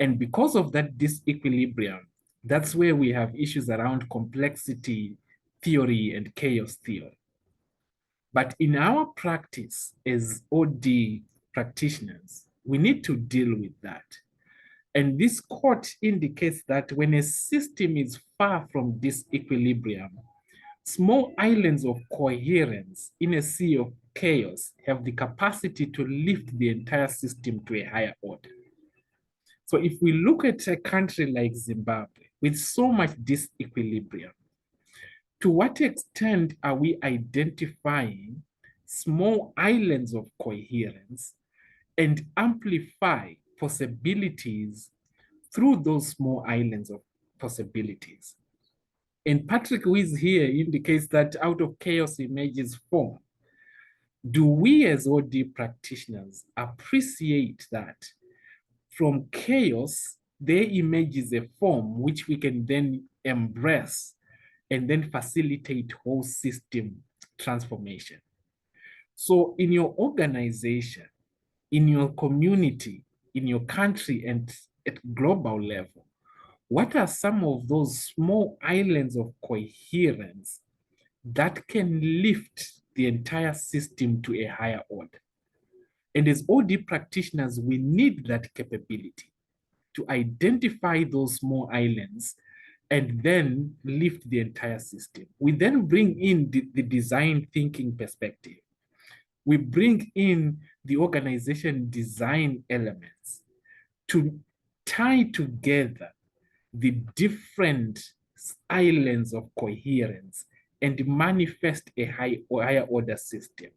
And because of that disequilibrium, that's where we have issues around complexity theory and chaos theory. But in our practice as OD practitioners, we need to deal with that. And this quote indicates that when a system is far from disequilibrium, small islands of coherence in a sea of chaos have the capacity to lift the entire system to a higher order. So if we look at a country like Zimbabwe with so much disequilibrium, to what extent are we identifying small islands of coherence and amplify possibilities through those small islands of possibilities? And Patrick, who is here, indicates that out of chaos emerges form. Do we as OD practitioners appreciate that from chaos, there emerges a form which we can then embrace and then facilitate whole system transformation? So in your organization, in your community, in your country, and at global level, what are some of those small islands of coherence that can lift the entire system to a higher order? And as OD practitioners, we need that capability to identify those small islands and then lift the entire system. We then bring in the design thinking perspective. We bring in the organization design elements to tie together the different islands of coherence and manifest a higher order system.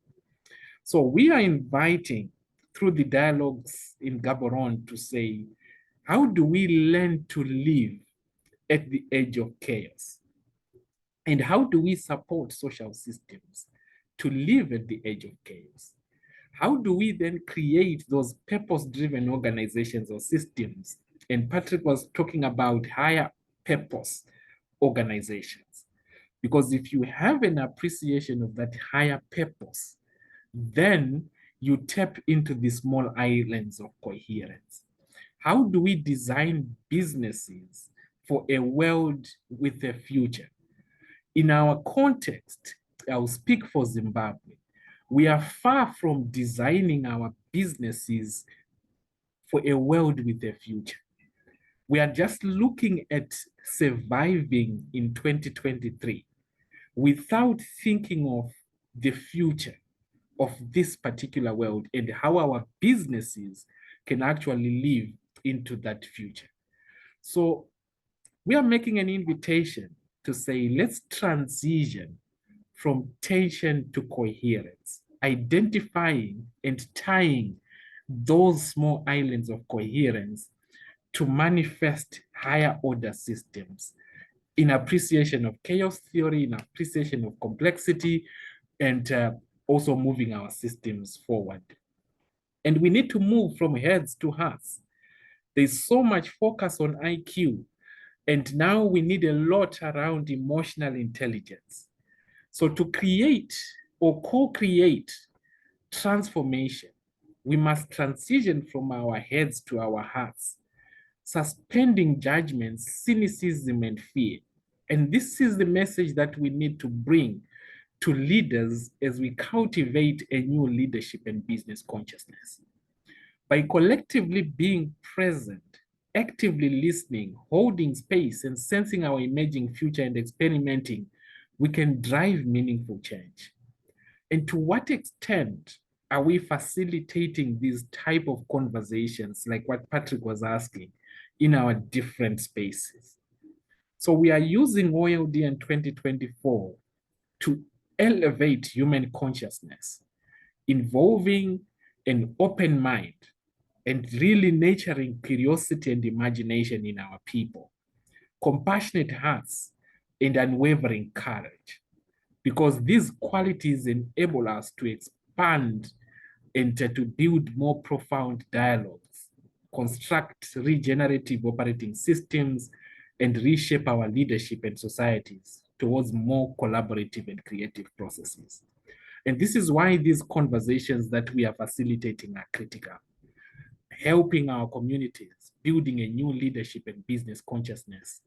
So we are inviting through the dialogues in Gaborone to say, how do we learn to live at the edge of chaos? And how do we support social systems to live at the edge of chaos? How do we then create those purpose-driven organizations or systems? And Patrick was talking about higher purpose organizations. Because if you have an appreciation of that higher purpose, then you tap into the small islands of coherence. How do we design businesses for a world with a future? In our context, I'll speak for Zimbabwe. We are far from designing our businesses for a world with a future. We are just looking at surviving in 2023 without thinking of the future of this particular world and how our businesses can actually live into that future. So we are making an invitation to say, let's transition from tension to coherence, identifying and tying those small islands of coherence to manifest higher order systems in appreciation of chaos theory, in appreciation of complexity, and also moving our systems forward. And we need to move from heads to hearts. There's so much focus on IQ, and now we need a lot around emotional intelligence. So to create or co-create transformation, we must transition from our heads to our hearts, suspending judgments, cynicism, and fear. And this is the message that we need to bring to leaders as we cultivate a new leadership and business consciousness. By collectively being present, actively listening, holding space, and sensing our emerging future and experimenting, we can drive meaningful change. And to what extent are we facilitating these type of conversations, like what Patrick was asking, in our different spaces? So we are using OLDN 2024 to elevate human consciousness, involving an open mind and really nurturing curiosity and imagination in our people, compassionate hearts, and unwavering courage, because these qualities enable us to expand and to build more profound dialogues, construct regenerative operating systems, and reshape our leadership and societies towards more collaborative and creative processes. And this is why these conversations that we are facilitating are critical, helping our communities, building a new leadership and business consciousness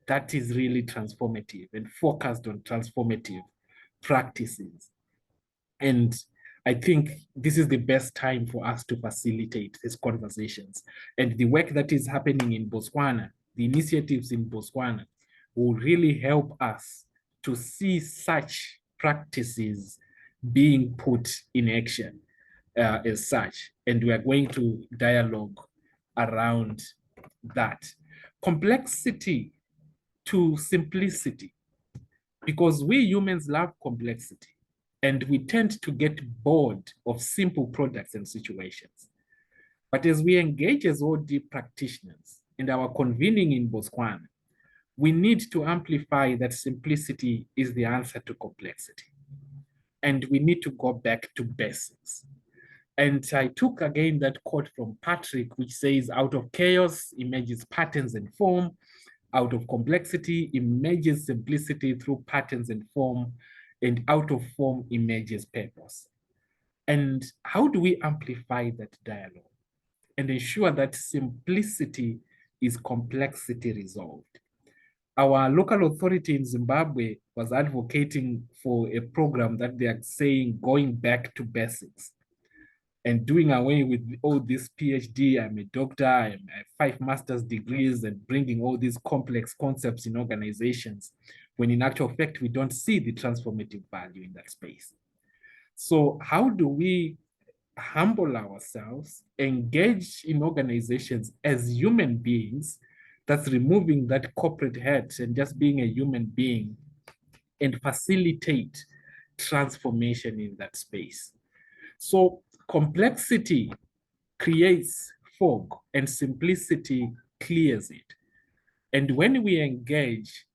that is really transformative and focused on transformative practices. And I think this is the best time for us to facilitate these conversations. And the work that is happening in Botswana, the initiatives in Botswana, will really help us to see such practices being put in action as such. And we are going to dialogue around that. Complexity to simplicity, because we humans love complexity and we tend to get bored of simple products and situations. But as we engage as OD practitioners in our convening in Botswana, we need to amplify that simplicity is the answer to complexity. And we need to go back to basics. And I took again that quote from Patrick, which says, out of chaos emerges patterns and form. Out of complexity emerges simplicity through patterns and form. And out of form emerges purpose. And how do we amplify that dialogue and ensure that simplicity is complexity resolved? Our local authority in Zimbabwe was advocating for a program that they are saying going back to basics and doing away with all this PhD, I'm a doctor, I have 5 master's degrees, and bringing all these complex concepts in organizations, when in actual fact, we don't see the transformative value in that space. So how do we humble ourselves, engage in organizations as human beings, that's removing that corporate hat and just being a human being, and facilitate transformation in that space? So complexity creates fog and simplicity clears it. And when we engage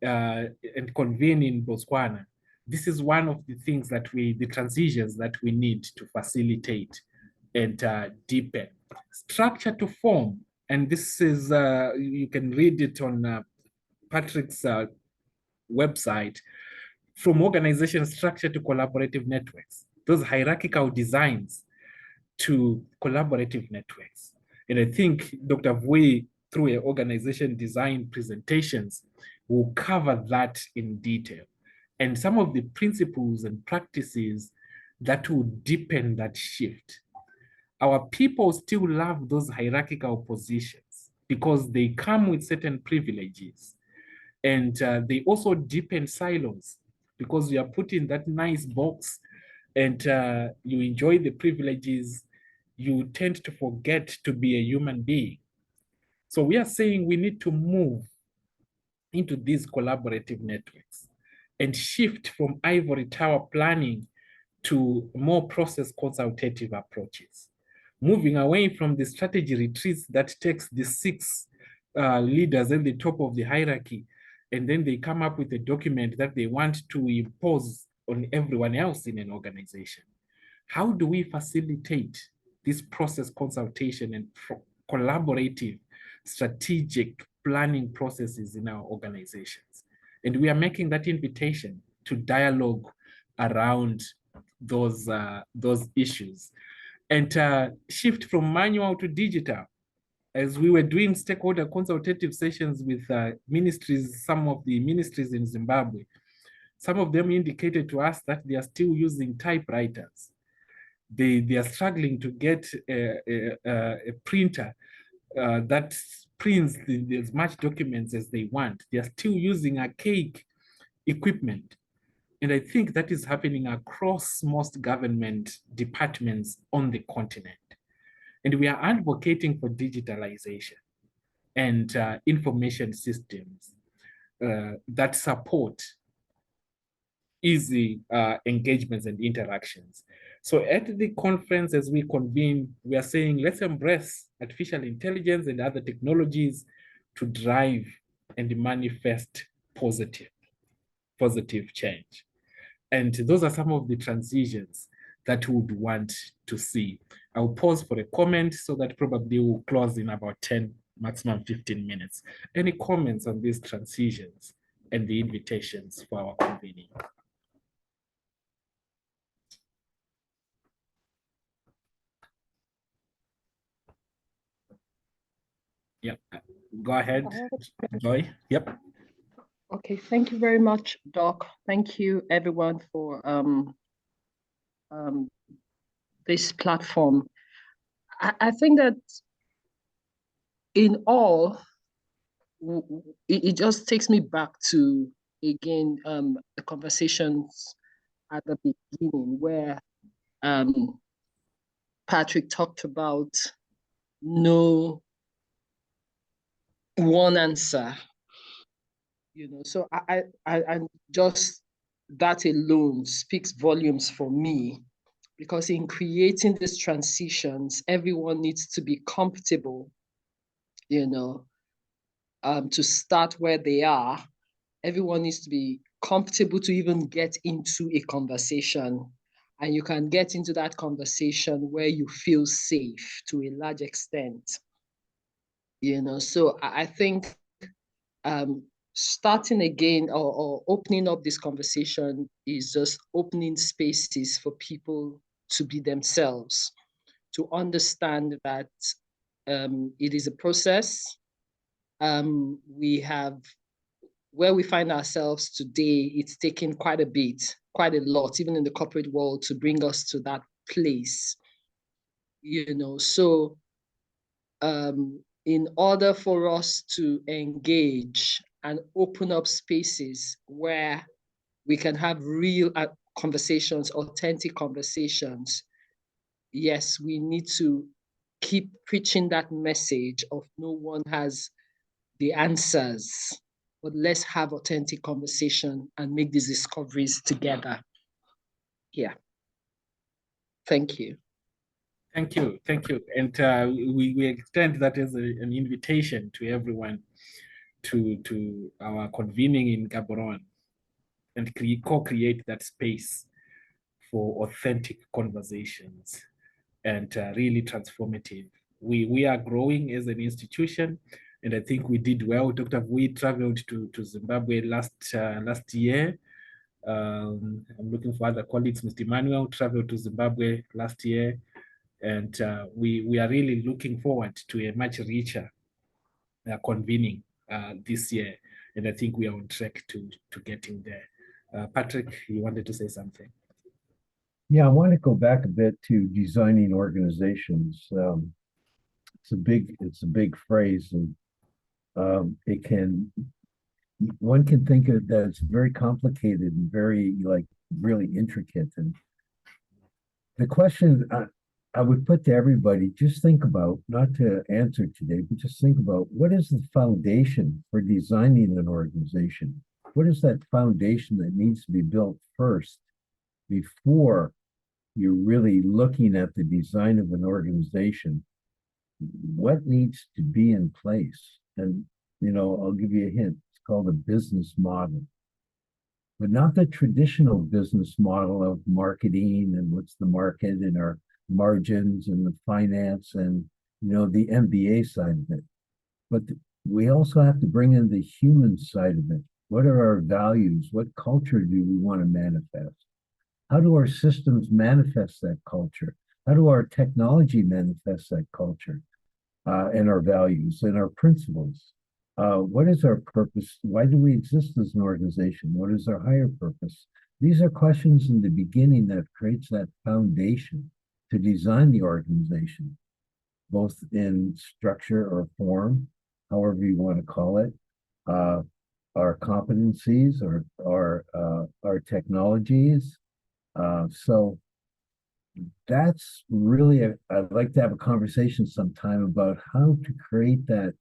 and convene in Botswana, this is one of the things that the transitions that we need to facilitate and deepen. Structure to form, and this is, you can read it on Patrick's website, from organization structure to collaborative networks, those hierarchical designs to collaborative networks. And I think Dr. Vui, through her organization design presentations, will cover that in detail. And some of the principles and practices that will deepen that shift. Our people still love those hierarchical positions because they come with certain privileges. And they also deepen silos because you are put in that nice box and you enjoy the privileges, you tend to forget to be a human being. So we are saying we need to move into these collaborative networks and shift from ivory tower planning to more process consultative approaches, moving away from the strategy retreats that takes the 6 leaders at the top of the hierarchy, and then they come up with a document that they want to impose on everyone else in an organization. How do we facilitate this process consultation and collaborative strategic planning processes in our organizations? And we are making that invitation to dialogue around those issues and shift from manual to digital. As we were doing stakeholder consultative sessions with ministries, some of the ministries in Zimbabwe, some of them indicated to us that they are still using typewriters. They are struggling to get a printer that prints as much documents as they want. They are still using archaic equipment. And I think that is happening across most government departments on the continent. And we are advocating for digitalization and information systems that support easy engagements and interactions. So at the conference, as we convene, we are saying, let's embrace artificial intelligence and other technologies to drive and manifest positive change. And those are some of the transitions that we would want to see. I'll pause for a comment so that probably we'll close in about 10, maximum 15 minutes. Any comments on these transitions and the invitations for our convening? Yeah, go ahead, Joy. Yep. Okay, thank you very much, Doc. Thank you, everyone, for this platform. I think that in all, it just takes me back to, again, the conversations at the beginning where Patrick talked about no one answer, so I just, that alone speaks volumes for me, because in creating these transitions, everyone needs to be comfortable, to start where they are. Everyone needs to be comfortable to even get into a conversation. And you can get into that conversation where you feel safe to a large extent. So I think starting again or opening up this conversation is just opening spaces for people to be themselves, to understand that it is a process. We have, where we find ourselves today, it's taken quite a lot, even in the corporate world, to bring us to that place. So in order for us to engage and open up spaces where we can have real conversations, authentic conversations, yes, we need to keep preaching that message of no one has the answers, but let's have authentic conversation and make these discoveries together. Yeah. Thank you. Thank you, thank you. And we extend that as an invitation to everyone to our convening in Gaborone and co-create that space for authentic conversations and really transformative. We are growing as an institution, and I think we did well. Dr. Vui traveled to Zimbabwe last year. I'm looking for other colleagues. Mr. Emmanuel traveled to Zimbabwe last year, and we are really looking forward to a much richer convening this year, and I think we are on track to getting there. Patrick, you wanted to say something? Yeah, I want to go back a bit to designing organizations. It's a big phrase, and one can think of that it's very complicated and very really intricate. And the question I would put to everybody, just think about, not to answer today, but just think about what is the foundation for designing an organization? What is that foundation that needs to be built first before you're really looking at the design of an organization? What needs to be in place? And, I'll give you a hint. It's called a business model, but not the traditional business model of marketing and what's the market and our margins and the finance and, the MBA side of it. But we also have to bring in the human side of it. What are our values? What culture do we want to manifest? How do our systems manifest that culture? How do our technology manifest that culture and our values and our principles? What is our purpose? Why do we exist as an organization? What is our higher purpose? These are questions in the beginning that creates that foundation to design the organization, both in structure or form, however you want to call it, our competencies or our technologies. So that's really, I'd like to have a conversation sometime about how to create that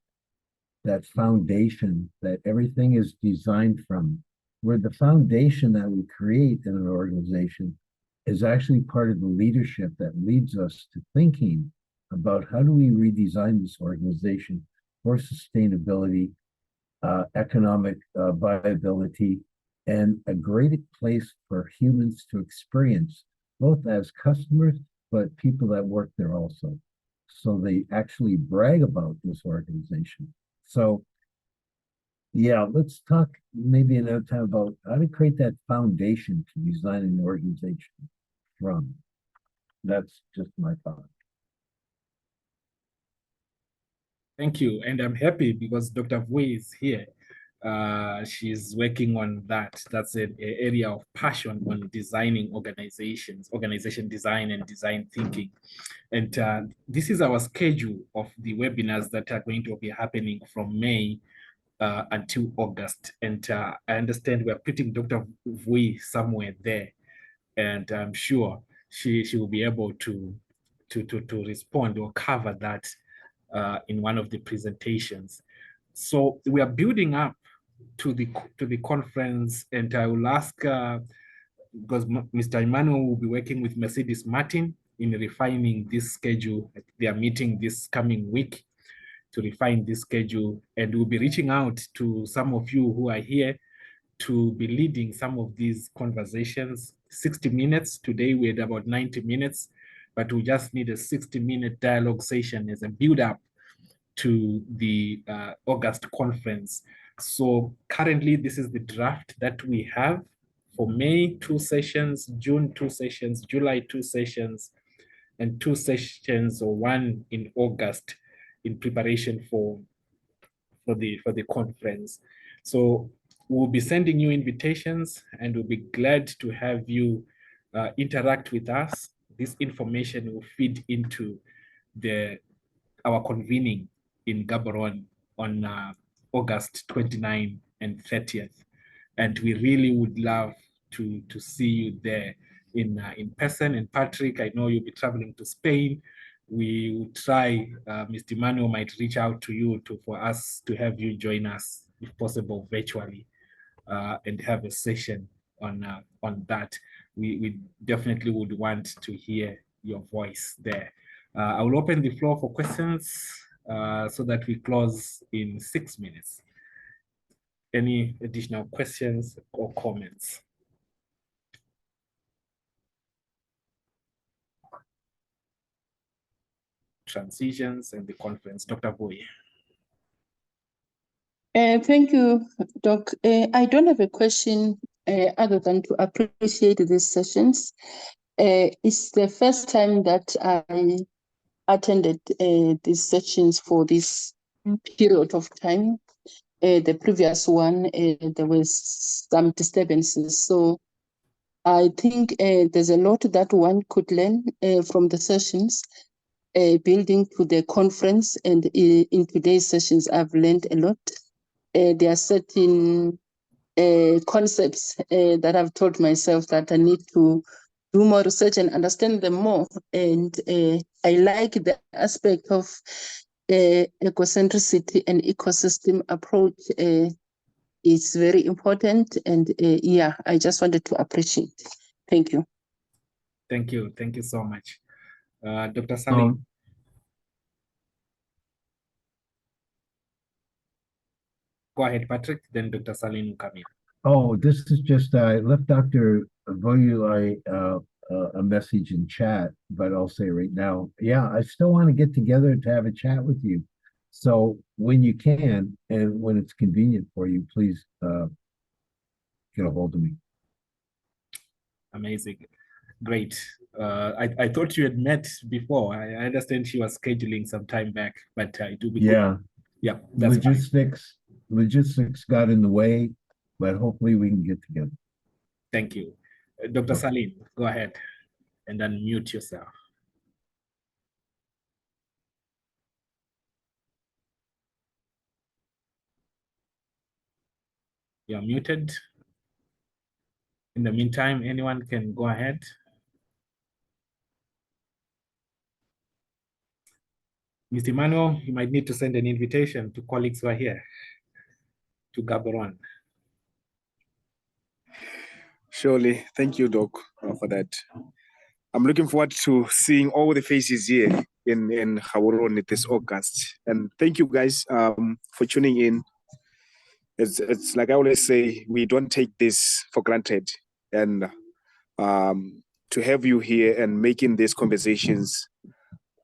foundation that everything is designed from, where the foundation that we create in an organization is actually part of the leadership that leads us to thinking about how do we redesign this organization for sustainability, economic viability, and a great place for humans to experience, both as customers, but people that work there also. So they actually brag about this organization. So yeah, let's talk maybe another time about how to create that foundation to design an organization from. That's just my thought. Thank you. And I'm happy because Dr. Vui is here. She's working on that. That's an area of passion on designing organizations, organization design and design thinking. And this is our schedule of the webinars that are going to be happening from May until August. And I understand we're putting Dr. Vui somewhere there. And I'm sure she will be able to respond or cover that in one of the presentations. So we are building up to the conference, and I will ask because Mr. Emmanuel will be working with Mercedes Martin in refining this schedule. They are meeting this coming week to refine this schedule, and we'll be reaching out to some of you who are here to be leading some of these conversations. 60 minutes. Today we had about 90 minutes, but we just need a 60-minute dialogue session as a build-up to the August conference. So currently, this is the draft that we have for May, 2 sessions, June, 2 sessions, July, 2 sessions, and 2 sessions or 1 in August in preparation for the conference. So we'll be sending you invitations, and we'll be glad to have you interact with us. This information will feed into our convening in Gaborone on August 29th and 30th. And we really would love to see you there in person. And Patrick, I know you'll be traveling to Spain. We will try, Mr. Emmanuel might reach out to you for us to have you join us, if possible, virtually, and have a session on that. We definitely would want to hear your voice there. I will open the floor for questions so that we close in 6 minutes. Any additional questions or comments? Transitions and the conference. Dr. Boy. Thank you, Doc. I don't have a question other than to appreciate these sessions. It's the first time that I attended these sessions for this period of time. The previous one, there was some disturbances. So I think there's a lot that one could learn from the sessions, building to the conference. And in today's sessions, I've learned a lot. There are certain concepts that I've told myself that I need to do more research and understand them more. And I like the aspect of ecocentricity and ecosystem approach. It's very important. And yeah, I just wanted to appreciate. Thank you. Thank you. Thank you so much. Dr. Salim. Go ahead, Patrick, then Dr. Salim will come in. Oh, this is just, I left Dr. Voyulai a message in chat, but I'll say right now, yeah, I still want to get together to have a chat with you. So when you can, and when it's convenient for you, please get a hold of me. Amazing. Great. I thought you had met before. I understand she was scheduling some time back, but I do. Yeah. Yeah. That's logistics got in the way, but hopefully we can get together. Thank you. Dr. Salim, go ahead and unmute yourself. You're muted. In the meantime, anyone can go ahead. Mr. Emmanuel, you might need to send an invitation to colleagues who are here to Gaborone. Surely. Thank you, Doc, for that. I'm looking forward to seeing all the faces here in Gaborone this August. And thank you guys for tuning in. It's like I always say, we don't take this for granted. And to have you here and making these conversations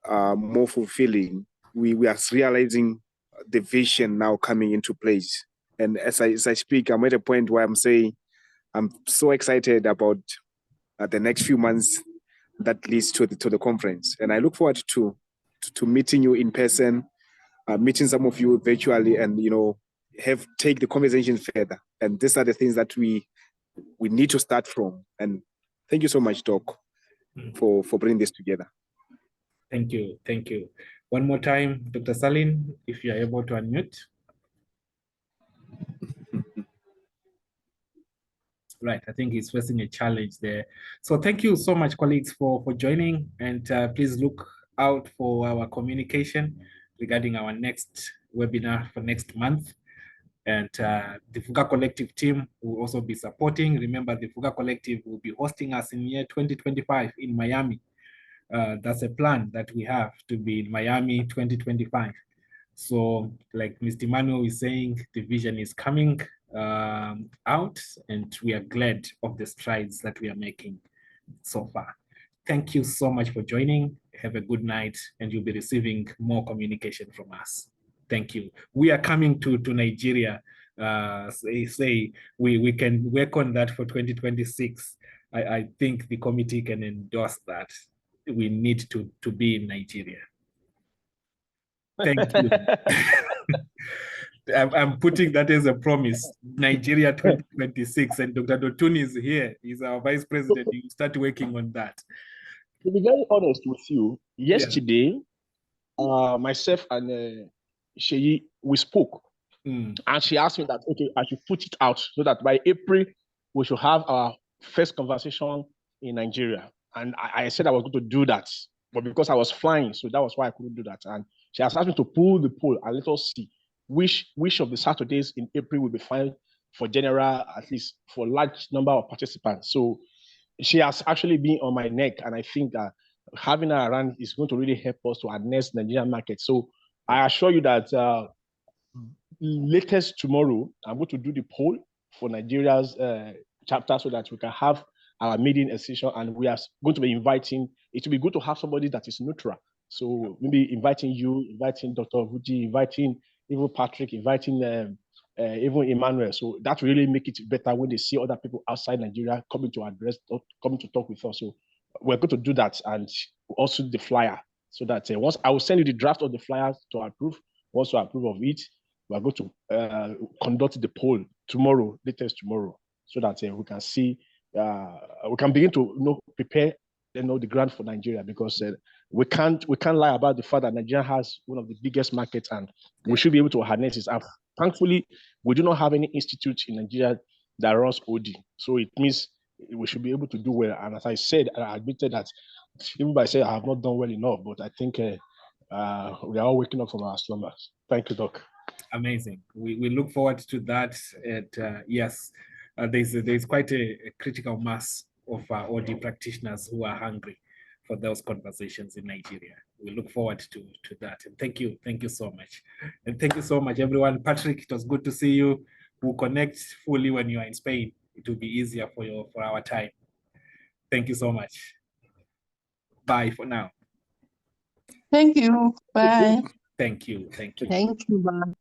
more fulfilling, we are realizing the vision now coming into place. And as I speak, I'm at a point where I'm saying I'm so excited about the next few months that leads to the conference. And I look forward to meeting you in person, meeting some of you virtually, and take the conversation further. And these are the things that we need to start from. And thank you so much, Doc, for bringing this together. Thank you. Thank you. One more time, Dr. Salim, if you're able to unmute. Right, I think he's facing a challenge there. So thank you so much, colleagues, for joining. And please look out for our communication regarding our next webinar for next month. And the Fuga Collective team will also be supporting. Remember, the Fuga Collective will be hosting us in year 2025 in Miami. That's a plan that we have to be in Miami 2025. So like Mr. Emmanuel is saying, the vision is coming out, and we are glad of the strides that we are making so far. Thank you so much for joining. Have a good night, and you'll be receiving more communication from us. Thank you. We are coming to Nigeria. We can work on that for 2026. I think the committee can endorse that. We need to be in Nigeria. Thank you. I'm putting that as a promise. Nigeria 2026, and Dr. Dotun is here. He's our vice president. You start working on that. To be very honest with you, yesterday, myself and Sheyi, we spoke. And she asked me that, okay, I should put it out so that by April, we should have our first conversation in Nigeria. And I said I was going to do that. But because I was flying, so that was why I couldn't do that. And she has asked me to pull the poll and let us see which of the Saturdays in April will be fine for general, at least for large number of participants. So she has actually been on my neck, and I think that having her around is going to really help us to harness the Nigerian market. So I assure you that latest tomorrow, I'm going to do the poll for Nigeria's chapter so that we can have our meeting session, and we are going to be inviting, it will be good to have somebody that is neutral. So maybe inviting you, inviting Dr. Vuji, inviting even Patrick, inviting even Emmanuel. So that really make it better when they see other people outside Nigeria coming to address, coming to talk with us. So we're going to do that, and also the flyer, so that once I will send you the draft of the flyer to approve. Once you approve of it, we are going to conduct the poll tomorrow, latest tomorrow, so that we can see, we can begin to prepare the grant for Nigeria, because we can't lie about the fact that Nigeria has one of the biggest markets, and we should be able to harness it. Thankfully, we do not have any institute in Nigeria that runs OD, so it means we should be able to do well. And as I said, I admitted that even by saying I have not done well enough, but I think we are all waking up from our slumbers. Thank you, Doc. Amazing. We look forward to that. And yes, there's quite a critical mass of OD practitioners who are hungry for those conversations in Nigeria. We look forward to that. And thank you so much. And thank you so much, everyone. Patrick, it was good to see you. We'll connect fully when you are in Spain. It will be easier for our time. Thank you so much. Bye for now. Thank you. Bye. Thank you. Thank you. Bye.